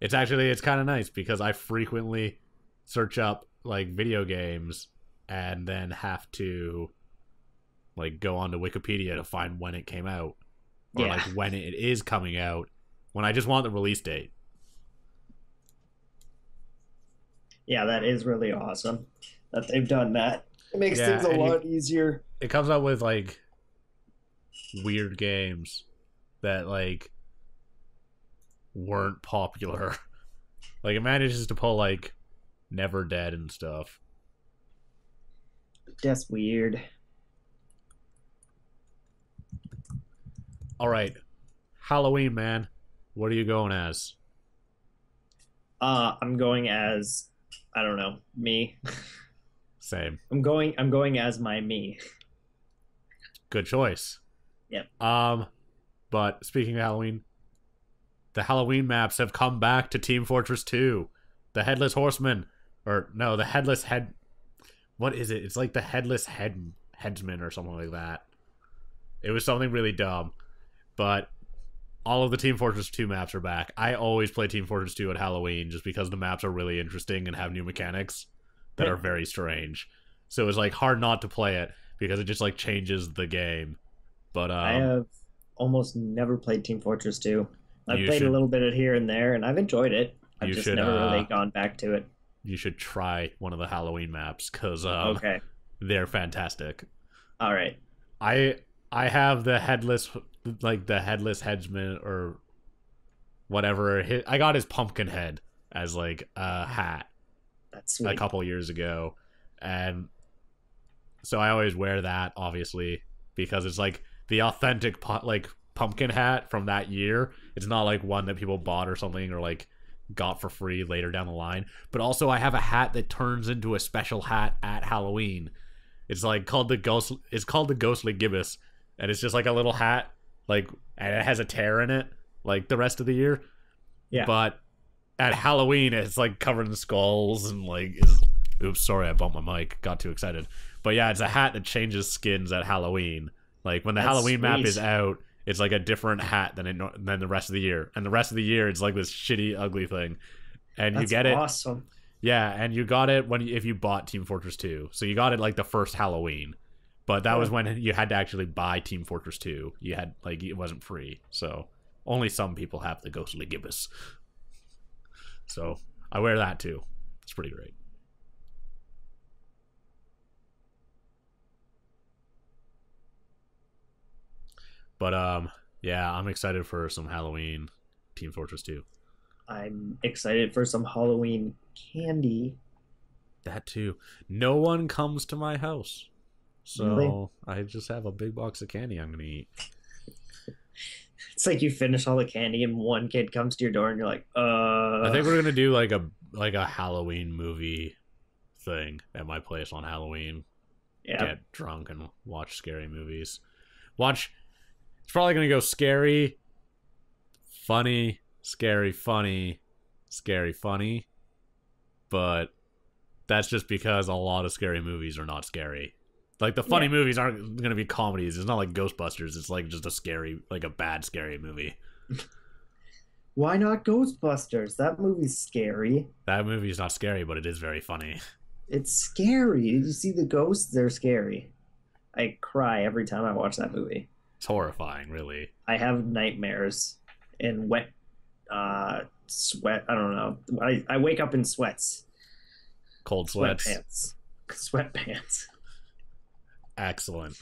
It's kind of nice because I frequently search up like video games and then have to like go onto Wikipedia to find when it came out or Yeah. like when it is coming out when I just want the release date. Yeah, that is really awesome that they've done that. It makes Yeah, things a and lot easier. It comes out with like weird games that like weren't popular. Like it manages to pull like Never Dead and stuff. That's weird. All right, Halloween, man. What are you going as? I'm going as, I don't know, me. Same. I'm going as my me. Good choice. Yep. But speaking of Halloween, the Halloween maps have come back to Team Fortress 2. The Headless Horseman, or no, the Headless Head. What is it? It's like the Headless Headsman or something like that. It was something really dumb, but all of the Team Fortress 2 maps are back. I always play Team Fortress 2 at Halloween just because the maps are really interesting and have new mechanics that are very strange. So it was like hard not to play it because it just like changes the game. But I have almost never played Team Fortress 2. I've played should, a little bit of here and there, and I've enjoyed it. I've just should, never really gone back to it. You should try one of the Halloween maps because Okay. they're fantastic. All right. I have the headless headsman or whatever. I got his pumpkin head as like a hat That's sweet. a couple years ago, and so I always wear that obviously because it's like the authentic like pumpkin hat from that year. It's not like one that people bought or something or like got for free later down the line. But also I have a hat that turns into a special hat at Halloween. It's like called the Ghostly Gibbous, and it's just like a little hat, like, and it has a tear in it like the rest of the year. Yeah. But at Halloween it's like covered in skulls and like oops, sorry, I bumped my mic, got too excited. But yeah, it's a hat that changes skins at Halloween. Like when the Halloween map is out, it's like a different hat than the rest of the year. And the rest of the year it's like this shitty, ugly thing. And you get it. Awesome. Yeah, and you got it if you bought Team Fortress 2. So you got it like the first Halloween. But that was when you had to actually buy Team Fortress 2. You had like it wasn't free. So only some people have the Ghostly Gibbous. So I wear that too. It's pretty great. But yeah, I'm excited for some Halloween Team Fortress 2. I'm excited for some Halloween candy. That too. No one comes to my house. So Really? I just have a big box of candy I'm going to eat. It's like you finish all the candy and one kid comes to your door and you're like, I think we're going to do like a Halloween movie thing at my place on Halloween. Yeah. Get drunk and watch scary movies. It's probably going to go scary, funny, scary, funny, scary, funny. But that's just because a lot of scary movies are not scary. Like the funny movies aren't going to be comedies. It's not like Ghostbusters. It's like just a bad scary movie. Why not Ghostbusters? That movie's scary. That movie is not scary, but it is very funny. It's scary. You see the ghosts, they're scary. I cry every time I watch that movie. It's horrifying, really. I have nightmares and sweat. I don't know. I wake up in sweats. Cold sweats. Sweatpants. Excellent.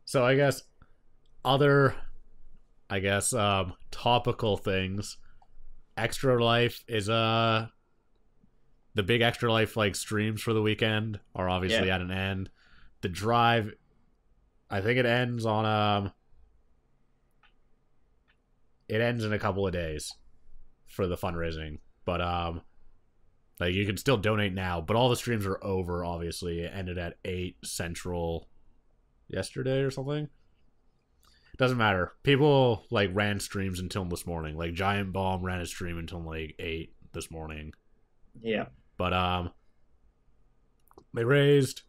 So I guess other topical things. Extra Life is the big Extra Life like streams for the weekend are obviously at an end. The drive, I think it ends on it ends in a couple of days for the fundraising. But like you can still donate now, but all the streams are over, obviously. It ended at 8 Central yesterday or something. Doesn't matter. People like ran streams until this morning. Like Giant Bomb ran a stream until like 8 this morning. Yeah. But they raised,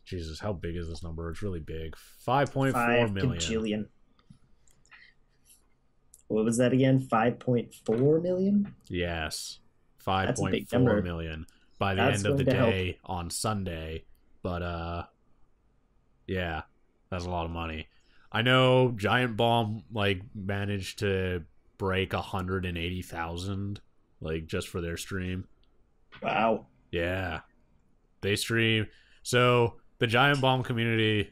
Jesus, how big is this number? It's really big. 5.4 million. Gajillion. What was that again? 5.4 million? Yes. 5.4 million by the end of the day on Sunday. But yeah, that's a lot of money. I know Giant Bomb like managed to break 180,000 like just for their stream. Wow. Yeah, they stream. So the Giant Bomb community,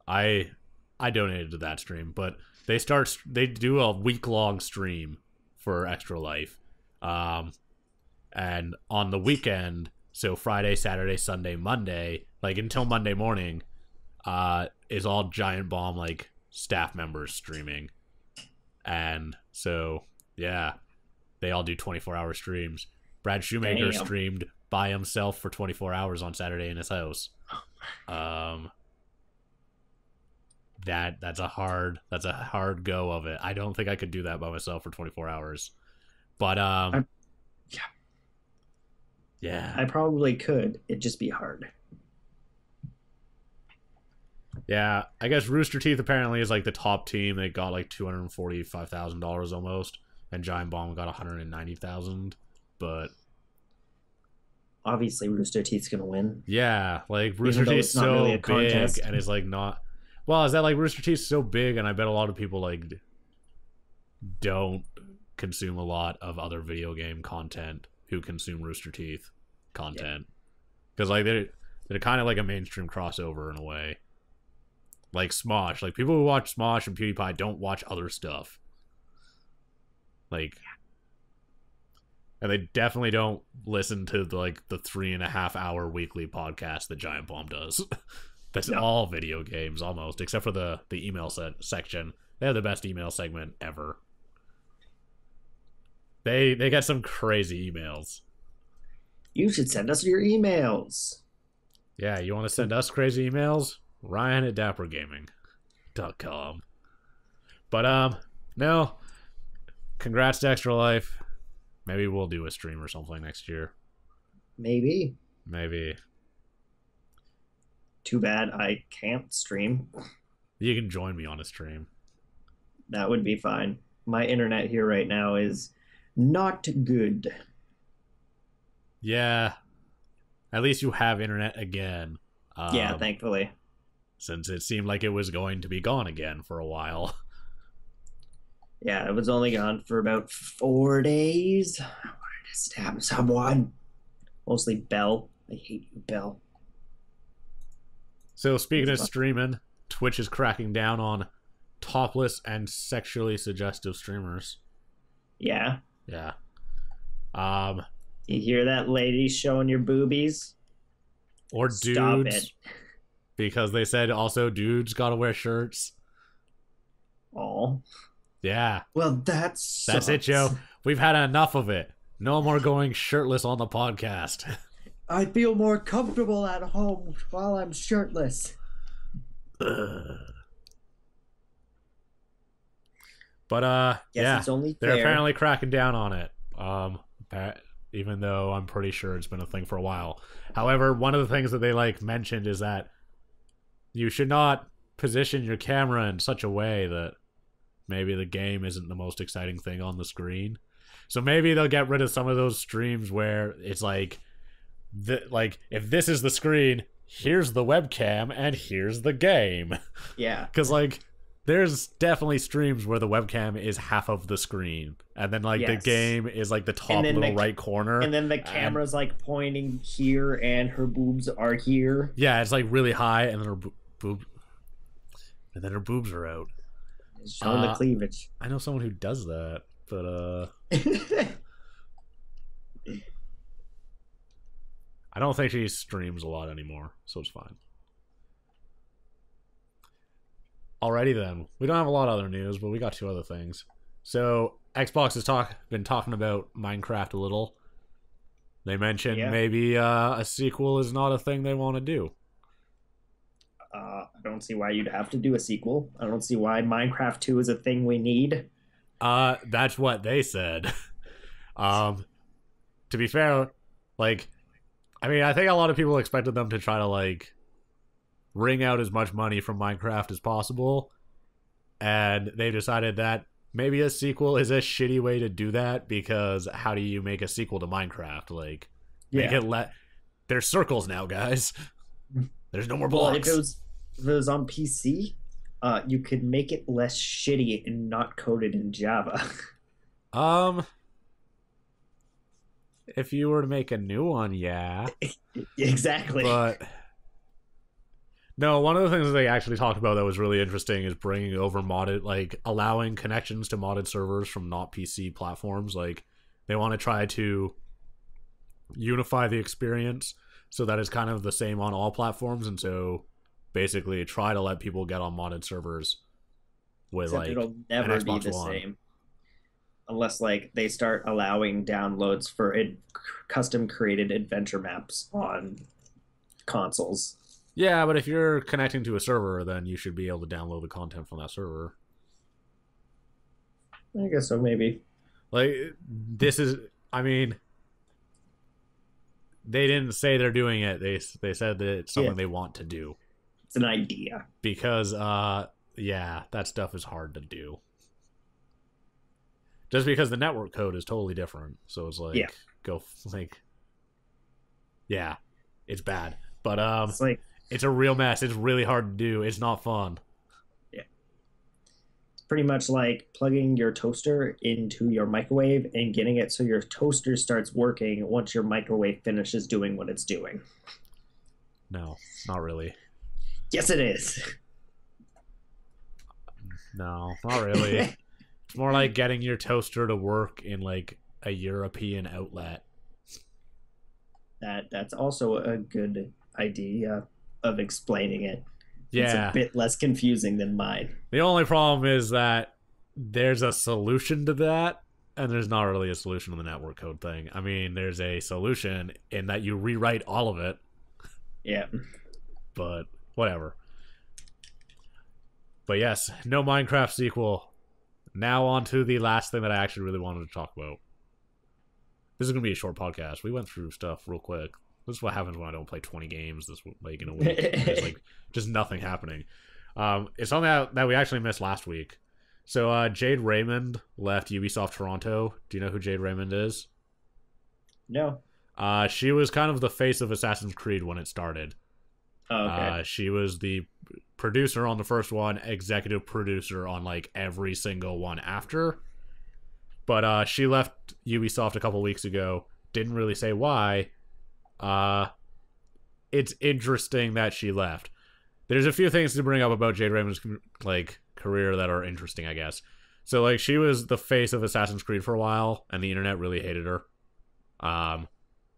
I donated to that stream, but they do a week-long stream for Extra Life, and on the weekend, so Friday, Saturday, Sunday, Monday, like until Monday morning, is all Giant Bomb like staff members streaming, and so yeah, they all do 24-hour streams. Brad Shoemaker streamed by himself for 24 hours on Saturday in his house. That's a hard go of it. I don't think I could do that by myself for 24 hours. But yeah. I probably could. It'd just be hard. Yeah, I guess Rooster Teeth apparently is like the top team. They got like $245,000 almost, and Giant Bomb got $190,000. But obviously, Rooster Teeth's gonna win. Yeah, like Rooster Teeth's so really big, and is like not. Well, is that like Rooster Teeth's so big, and I bet a lot of people like don't consume a lot of other video game content who consume Rooster Teeth content, because like they're kind of like a mainstream crossover in a way. Like Smosh, like people who watch Smosh and PewDiePie don't watch other stuff. Like, and they definitely don't listen to the 3.5 hour weekly podcast that Giant Bomb does. That's all video games almost, except for the email section. They have the best email segment ever. They get some crazy emails. You should send us your emails. Yeah, you want to send us crazy emails? Ryan at dappergaming.com. But no, congrats to Extra Life. Maybe we'll do a stream or something next year. Maybe. Too bad I can't stream. You can join me on a stream. That would be fine. My internet here right now is not good. Yeah. At least you have internet again. Yeah, thankfully. Since it seemed like it was going to be gone again for a while. Yeah, it was only gone for about 4 days. I wanted to stab someone. Mostly Belle. I hate you, Belle. So speaking of streaming, Twitch is cracking down on topless and sexually suggestive streamers. Yeah. Yeah. You hear that, ladies showing your boobies? Or Stop dudes. it. Because they said also dudes gotta wear shirts. Oh. Yeah. Well, that's it, Joe. We've had enough of it. No more going shirtless on the podcast. I feel more comfortable at home while I'm shirtless. But yeah, it's only they're fair. apparently cracking down on it. Even though I'm pretty sure it's been a thing for a while. However, one of the things that they mentioned is that you should not position your camera in such a way that maybe the game isn't the most exciting thing on the screen. So maybe they'll get rid of some of those streams where it's if this is the screen, here's the webcam and here's the game. Yeah. Because there's definitely streams where the webcam is half of the screen, and then the game is the top little right corner, and then the camera's pointing here and her boobs are here. Yeah, it's really high, and then her boobs are out. It's showing the cleavage. I know someone who does that, but I don't think she streams a lot anymore, so it's fine. Alrighty then. We don't have a lot of other news, but we got two other things. So Xbox has been talking about Minecraft a little. They mentioned maybe a sequel is not a thing they want to do. I don't see why you'd have to do a sequel. I don't see why Minecraft 2 is a thing we need. That's what they said. To be fair, I think a lot of people expected them to try to wring out as much money from Minecraft as possible, and they decided that maybe a sequel is a shitty way to do that, because how do you make a sequel to Minecraft? Make it there's circles now, guys. There's no more Well, blocks. if it was on PC, you could make it less shitty and not coded in Java. If you were to make a new one, yeah. Exactly. But no, one of the things that they actually talked about that was really interesting is bringing over modded, like allowing connections to modded servers from not PC platforms. Like they want to try to unify the experience so that it's kind of the same on all platforms, and so basically try to let people get on modded servers with Except like it'll never an be Xbox the One. same unless like they start allowing downloads for custom created adventure maps on consoles. Yeah, but if you're connecting to a server, then you should be able to download the content from that server. I guess so, maybe. Like, this is, I mean, they didn't say they're doing it. They said that it's something they want to do. It's an idea. Because, yeah, that stuff is hard to do. Just because the network code is totally different. So it's like, yeah, it's bad. But, It's like, it's a real mess. It's really hard to do. It's not fun. yeah. It's pretty much like plugging your toaster into your microwave and getting it so your toaster starts working once your microwave finishes doing what it's doing. No, not really. Yes, it is. No, not really. It's more like getting your toaster to work in like a European outlet. That's also a good idea of explaining it. Yeah. It's a bit less confusing than mine. The only problem is that there's a solution to that, and there's not really a solution to the network code thing. I mean, there's a solution in that you rewrite all of it. Yeah. But whatever. But yes, no Minecraft sequel. Now on to the last thing that I actually really wanted to talk about. This is going to be a short podcast. We went through stuff real quick. This is what happens when I don't play 20 games this like in a week. There's like just nothing happening. It's something that we actually missed last week. So Jade Raymond left Ubisoft Toronto. Do you know who Jade Raymond is? No. She was kind of the face of Assassin's Creed when it started. Oh, okay. She was the producer on the first one, executive producer on like every single one after. But she left Ubisoft a couple weeks ago. Didn't really say why. It's interesting that she left. There's a few things to bring up about Jade Raymond's like career that are interesting, I guess. So like she was the face of Assassin's Creed for a while, and the internet really hated her. And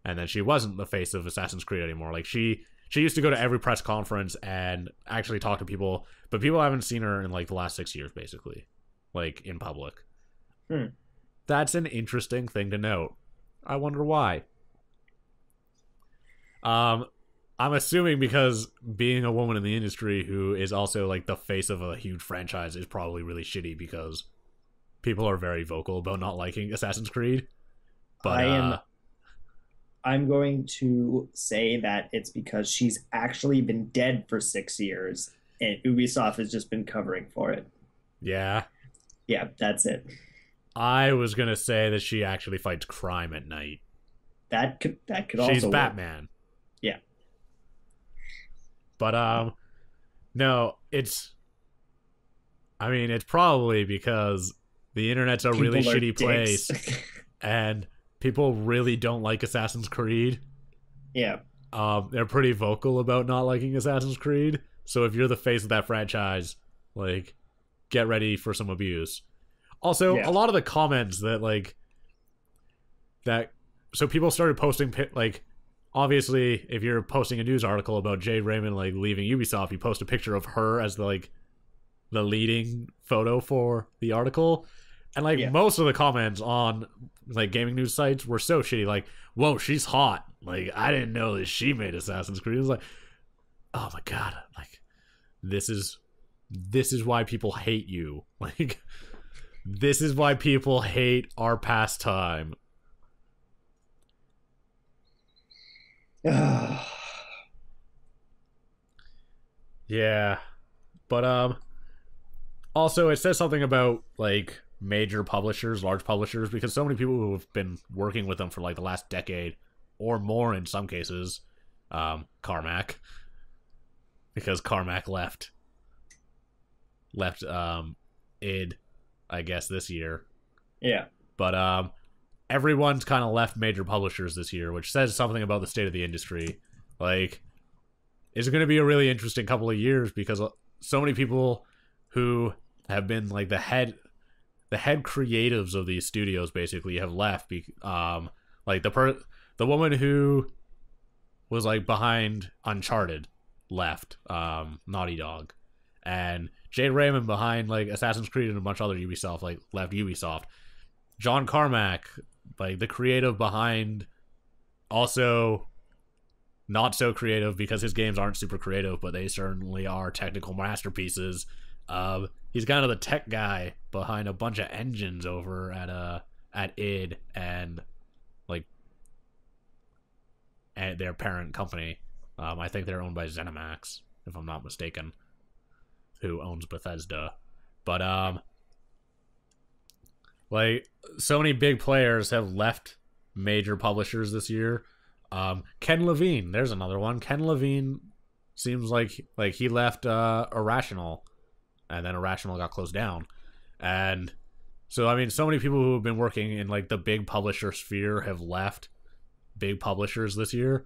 then she wasn't the face of Assassin's Creed anymore. Like she used to go to every press conference and actually talk to people, but people haven't seen her in like the last 6 years, basically, like in public. That's an interesting thing to note. I wonder why. I'm assuming because being a woman in the industry who is also like the face of a huge franchise is probably really shitty because people are very vocal about not liking Assassin's Creed. But I'm going to say that it's because she's actually been dead for 6 years and Ubisoft has just been covering for it. Yeah. Yeah, that's it. I was gonna say that she actually fights crime at night. That could also She's work. Batman. Yeah. But no, it's probably because the internet's a really People are shitty dicks. place and people really don't like Assassin's Creed. Yeah. They're pretty vocal about not liking Assassin's Creed. So if you're the face of that franchise, like, get ready for some abuse. Also, a lot of the comments so people started posting, like, obviously, if you're posting a news article about Jade Raymond, like, leaving Ubisoft, you post a picture of her as, the leading photo for the article. And, most of the comments on, like, gaming news sites were so shitty. Like, whoa, she's hot. Like, I didn't know that she made Assassin's Creed. It was like, oh my god. Like, this is why people hate you. Like, this is why people hate our pastime. Yeah. But, also, it says something about, like, major publishers, large publishers, because so many people who have been working with them for, like, the last decade, or more in some cases, Carmack, because Carmack left id, I guess, this year. Yeah. But everyone's kind of left major publishers this year, which says something about the state of the industry. Like, it's going to be a really interesting couple of years because so many people who have been like the head creatives of these studios basically have left. Like the woman who was like behind Uncharted left, Naughty Dog, and Jade Raymond behind like Assassin's Creed and a bunch of other Ubisoft like left Ubisoft. John Carmack, like the creative behind, also not so creative because his games aren't super creative, but they certainly are technical masterpieces. He's kind of the tech guy behind a bunch of engines over at id and like at their parent company. I think they're owned by ZeniMax, if I'm not mistaken, who owns Bethesda. But like, so many big players have left major publishers this year. Ken Levine, there's another one. Ken Levine seems like he left Irrational, and then Irrational got closed down. And so, I mean, so many people who have been working in like the big publisher sphere have left big publishers this year.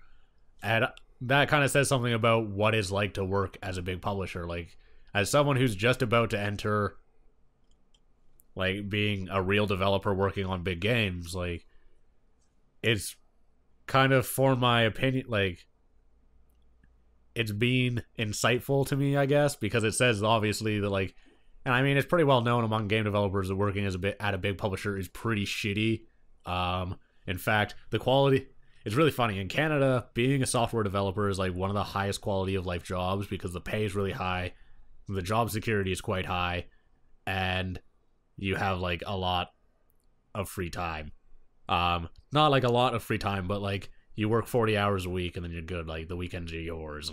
And that kind of says something about what it's like to work as a big publisher. Like, as someone who's just about to enter like being a real developer working on big games, like, it's kind of, for my opinion, like, it's been insightful to me, I guess, because it says obviously that, like, and I mean, it's pretty well known among game developers that working at a big publisher is pretty shitty. In fact, the quality, it's really funny. In Canada, being a software developer is like one of the highest quality of life jobs because the pay is really high, the job security is quite high, and you have like a lot of free time. Not like a lot of free time, but like you work 40 hours a week and then you're good. Like the weekends are yours.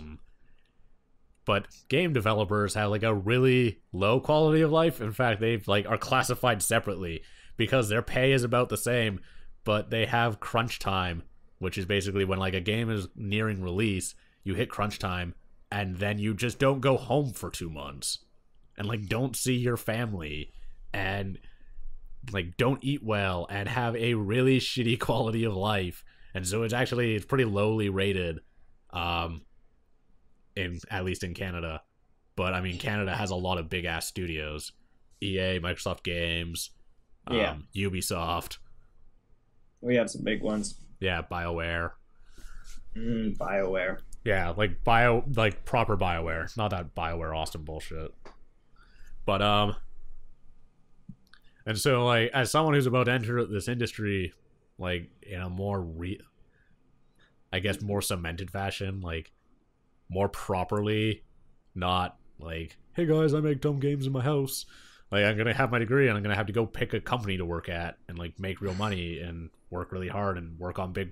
But game developers have like a really low quality of life. In fact, they've like are classified separately because their pay is about the same, but they have crunch time, which is basically when like a game is nearing release, you hit crunch time and then you just don't go home for 2 months and like don't see your family and like don't eat well and have a really shitty quality of life. And so it's pretty lowly rated, in at least in Canada. But I mean, Canada has a lot of big ass studios: EA, Microsoft Games, Ubisoft. We have some big ones. Yeah, BioWare. BioWare. Yeah, like proper BioWare, not that BioWare Austin bullshit. But and so, like, as someone who's about to enter this industry, like, in a more I guess more cemented fashion, like, more properly, not like, hey guys, I make dumb games in my house. Like, I'm gonna have my degree and I'm gonna have to go pick a company to work at and like make real money and work really hard and work on big,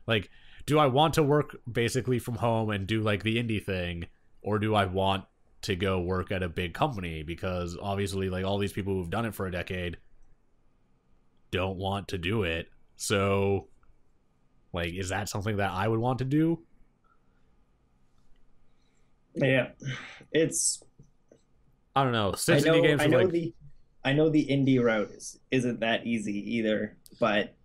like, do I want to work basically from home and do like the indie thing, or do I want to go work at a big company? Because obviously, like, all these people who've done it for a decade don't want to do it. So, like, is that something that I would want to do? Yeah, it's, I don't know. I know the indie route isn't that easy either, but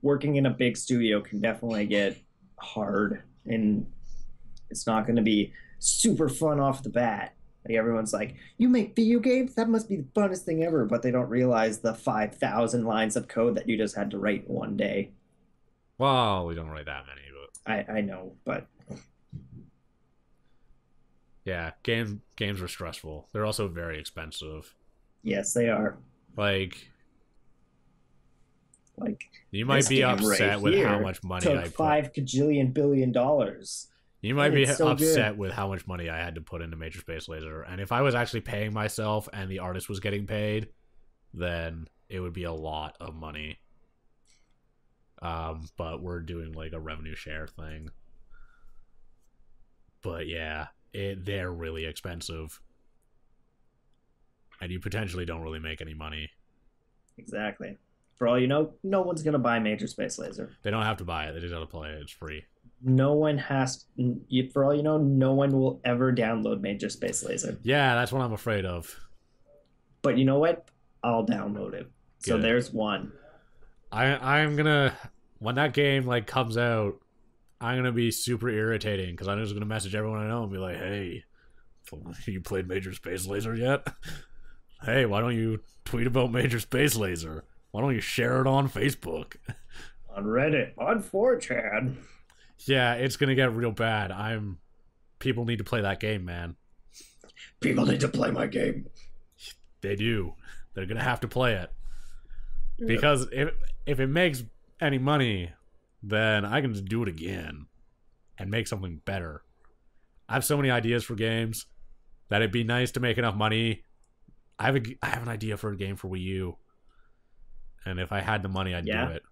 working in a big studio can definitely get hard, and it's not going to be super fun off the bat. Like, everyone's like, you make video games? That must be the funnest thing ever. But they don't realize the 5,000 lines of code that you just had to write in one day. Well, we don't write that many, but I know, but yeah, games are stressful. They're also very expensive. Yes, they are. Like you might be upset with how much money I put. $5 kajillion billion. You might be upset with how much money I had to put into Major Space Laser. And if I was actually paying myself and the artist was getting paid, then it would be a lot of money. But we're doing like a revenue share thing. But yeah, they're really expensive. And you potentially don't really make any money. Exactly. For all you know, no one's going to buy Major Space Laser. They don't have to buy it. They just have to play it. It's free. no one has, for all you know, no one will ever download Major Space Laser. Yeah, that's what I'm afraid of. But you know what? I'll download it. So Good. there's one. I'm gonna, when that game like comes out, I'm gonna be super irritating because I'm just gonna message everyone I know and be like, "Hey, you played Major Space Laser yet? Hey, why don't you tweet about Major Space Laser? Why don't you share it on Facebook?" On Reddit, on 4chan. Yeah, it's gonna get real bad. People need to play that game, man. People need to play my game. They do. They're gonna have to play it because if it makes any money, then I can just do it again and make something better. I have so many ideas for games that it'd be nice to make enough money. I have an idea for a game for Wii U, and if I had the money, I'd do it.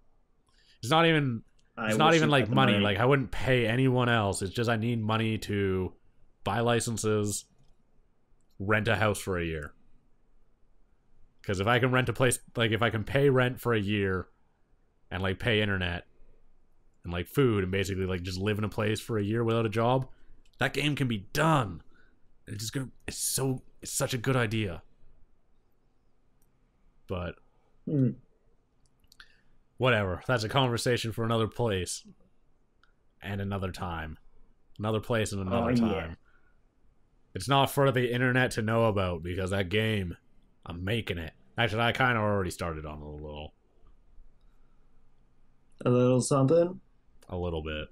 It's not even like money. Like I wouldn't pay anyone else. It's just I need money to buy licenses, rent a house for a year. Because if I can rent a place, like if I can pay rent for a year, and like pay internet, and like food, and basically like just live in a place for a year without a job, that game can be done. It's such a good idea. But whatever. That's a conversation for another place and another time. Another place and another time. Yeah. It's not for the internet to know about because that game, I'm making it. Actually, I kind of already started on it a little. A little something? A little bit.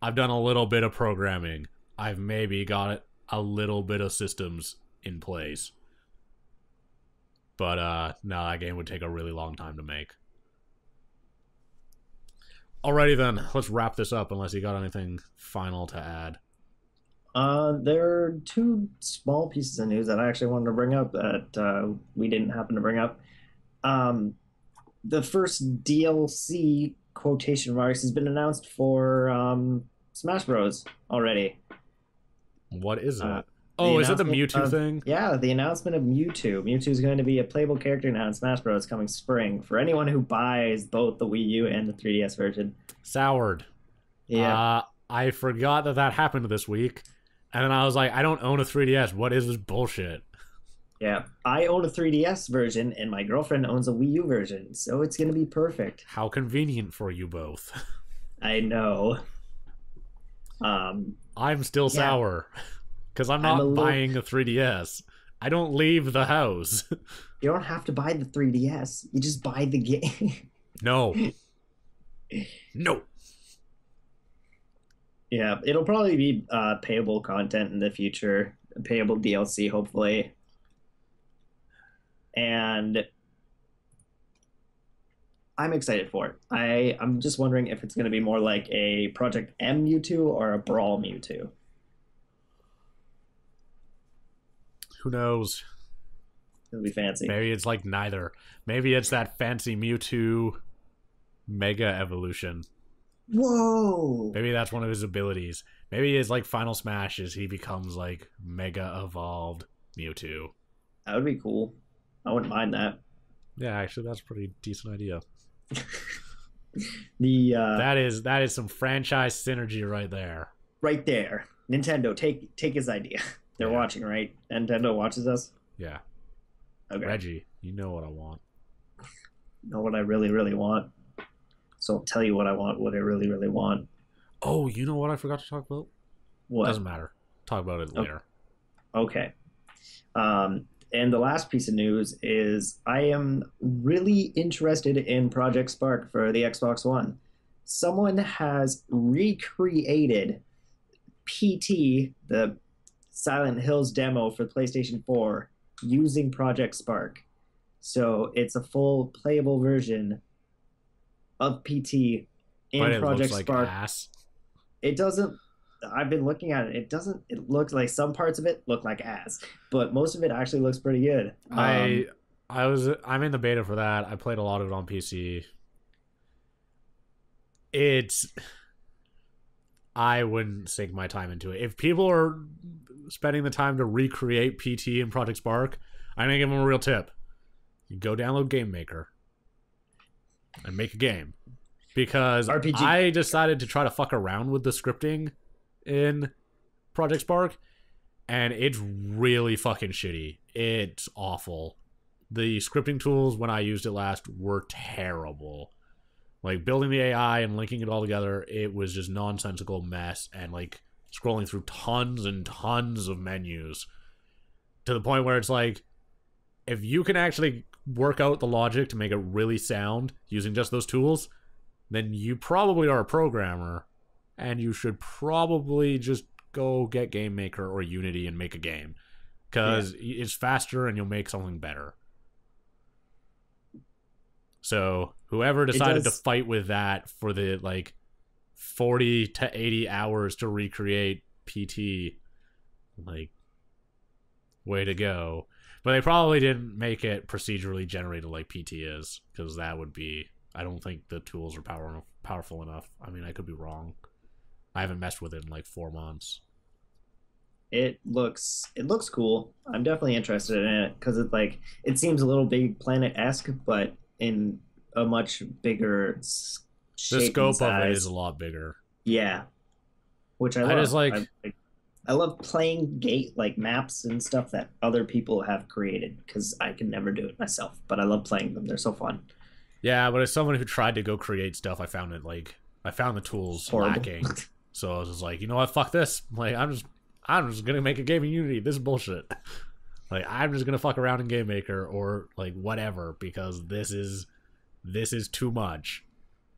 I've done a little bit of programming. I've maybe got a little bit of systems in place. But, no, that game would take a really long time to make. Alrighty then, let's wrap this up unless you got anything final to add. There are two small pieces of news that I actually wanted to bring up that we didn't happen to bring up. The first DLC, quotation marks, has been announced for Smash Bros. Already. What is it? Oh, is it the Mewtwo thing? Yeah, the announcement of Mewtwo. Mewtwo is going to be a playable character now in Smash Bros. Coming spring for anyone who buys both the Wii U and the 3DS version. Soured. Yeah. I forgot that happened this week. And then I was like, I don't own a 3DS. What is this bullshit? Yeah. I own a 3DS version, and my girlfriend owns a Wii U version. So it's going to be perfect. How convenient for you both. I know. I'm still sour. Because I'm not buying a 3DS. I don't leave the house. You don't have to buy the 3DS. You just buy the game. No. No. Yeah, it'll probably be payable content in the future. Payable DLC, hopefully. And I'm excited for it. I'm just wondering if it's going to be more like a Project M Mewtwo or a Brawl Mewtwo. Who knows? It'll be fancy. Maybe it's like neither. Maybe it's that fancy Mewtwo Mega Evolution. Whoa! Maybe that's one of his abilities. Maybe his like final smash is he becomes like Mega Evolved Mewtwo. That would be cool. I wouldn't mind that. Yeah, actually, that's a pretty decent idea. That is some franchise synergy right there. Right there. Nintendo, take his idea. They're watching, right? Nintendo watches us? Yeah. Okay. Reggie, you know what I want. You know what I really, really want? So I'll tell you what I want, what I really, really want. Oh, you know what I forgot to talk about? What? Doesn't matter. Talk about it later. Okay. And the last piece of news is I am really interested in Project Spark for the Xbox One. Someone has recreated PT, the Silent Hills demo for PlayStation 4, using Project Spark. So it's a full playable version of PT in Project Spark. Ass. It doesn't. I've been looking at it. It doesn't. It looks like some parts of it look like ass, but most of it actually looks pretty good. I'm in the beta for that. I played a lot of it on PC. I wouldn't sink my time into it. If people are spending the time to recreate PT in Project Spark, I'm gonna give them a real tip. You go download Game Maker and make a game. because RPG. I decided to try to fuck around with the scripting in Project Spark, and it's really fucking shitty. It's awful. The scripting tools when I used it last were terrible. Like building the AI and linking it all together, it was just nonsensical mess, and like scrolling through tons and tons of menus to the point where it's like, if you can actually work out the logic to make it really sound using just those tools, then you probably are a programmer, and you should probably just go get Game Maker or Unity and make a game, because it's faster and you'll make something better. So whoever decided to fight with that for the like 40 to 80 hours to recreate PT, like, way to go. But they probably didn't make it procedurally generated like PT is, because that would be, I don't think the tools are powerful enough. I mean, I could be wrong. I haven't messed with it in like 4 months. It looks cool. I'm definitely interested in it because it seems a little Big Planet-esque, but in a much bigger shape. The scope of it is a lot bigger. Yeah, which I love. I just like. I love playing maps and stuff that other people have created, because I can never do it myself. But I love playing them; they're so fun. Yeah, but as someone who tried to go create stuff, I found the tools lacking. So I was just like, you know what, fuck this. Like, I'm just gonna make a game in Unity. This is bullshit. Like, I'm just gonna fuck around in Game Maker or like whatever, because this is too much.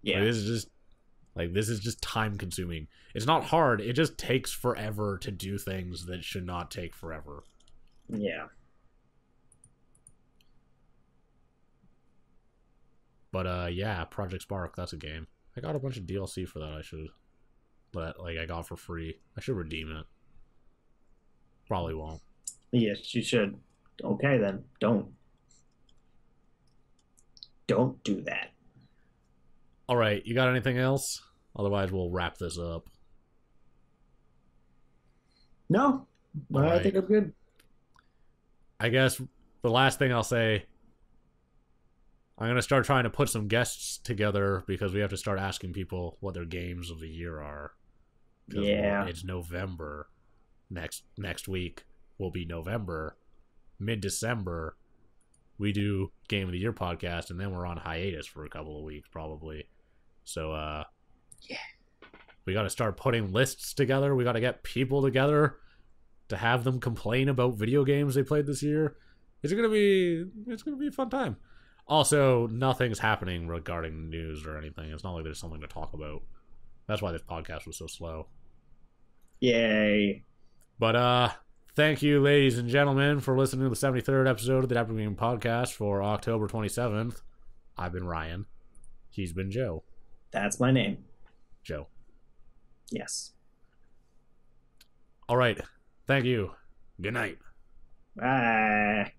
Yeah, this is just time consuming. It's not hard. It just takes forever to do things that should not take forever. Yeah. But yeah, Project Spark, that's a game. I got a bunch of DLC for that. I got for free. I should redeem it. Probably won't. Yes, you should. Okay, then. Don't do that. All right, you got anything else? Otherwise, we'll wrap this up. No, I think I'm good. I guess the last thing I'll say, I'm going to start trying to put some guests together, because we have to start asking people what their games of the year are. Yeah. It's November. Next week will be November. Mid-December, we do Game of the Year podcast, and then we're on hiatus for a couple of weeks, probably. So, yeah. We got to start putting lists together. We got to get people together to have them complain about video games they played this year. It's gonna be a fun time. Also, nothing's happening regarding news or anything. It's not like there's something to talk about. That's why this podcast was so slow. Yay. But thank you, ladies and gentlemen, for listening to the 73rd episode of the Dapper Gaming Podcast for October 27th. I've been Ryan. He's been Joe. That's my name. Joe. Yes. All right. Thank you. Good night. Bye.